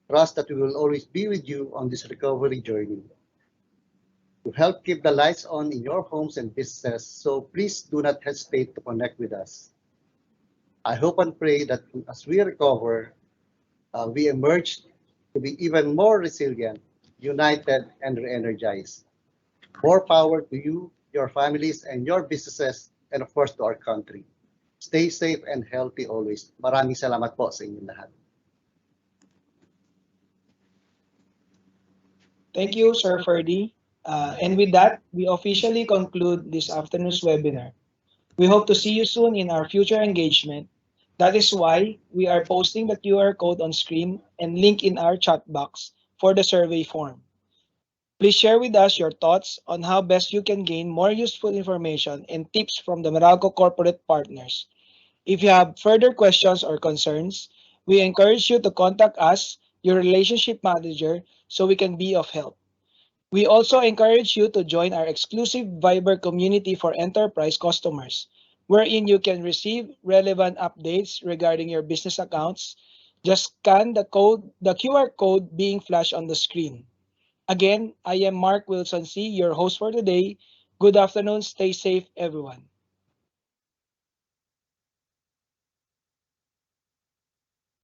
Trust that we will always be with you on this recovery journey. To help keep the lights on in your homes and businesses, so please do not hesitate to connect with us. I hope and pray that as we recover, we emerge to be even more resilient, united, and re-energized. More power to you, your families, and your businesses, and of course to our country. Stay safe and healthy always. Maraming salamat po sa inyong lahat.
Thank you, Sir Ferdy. And with that, we officially conclude this afternoon's webinar. We hope to see you soon in our future engagement. That is why we are posting the QR code on screen and link in our chat box for the survey form. Please share with us your thoughts on how best you can gain more useful information and tips from the Meralco Corporate Partners. If you have further questions or concerns, we encourage you to contact us, your relationship manager, so we can be of help. We also encourage you to join our exclusive Viber community for enterprise customers, wherein you can receive relevant updates regarding your business accounts. Just scan the QR code being flashed on the screen. Again, I am Mark Wilson C., your host for today. Good afternoon. Stay safe, everyone.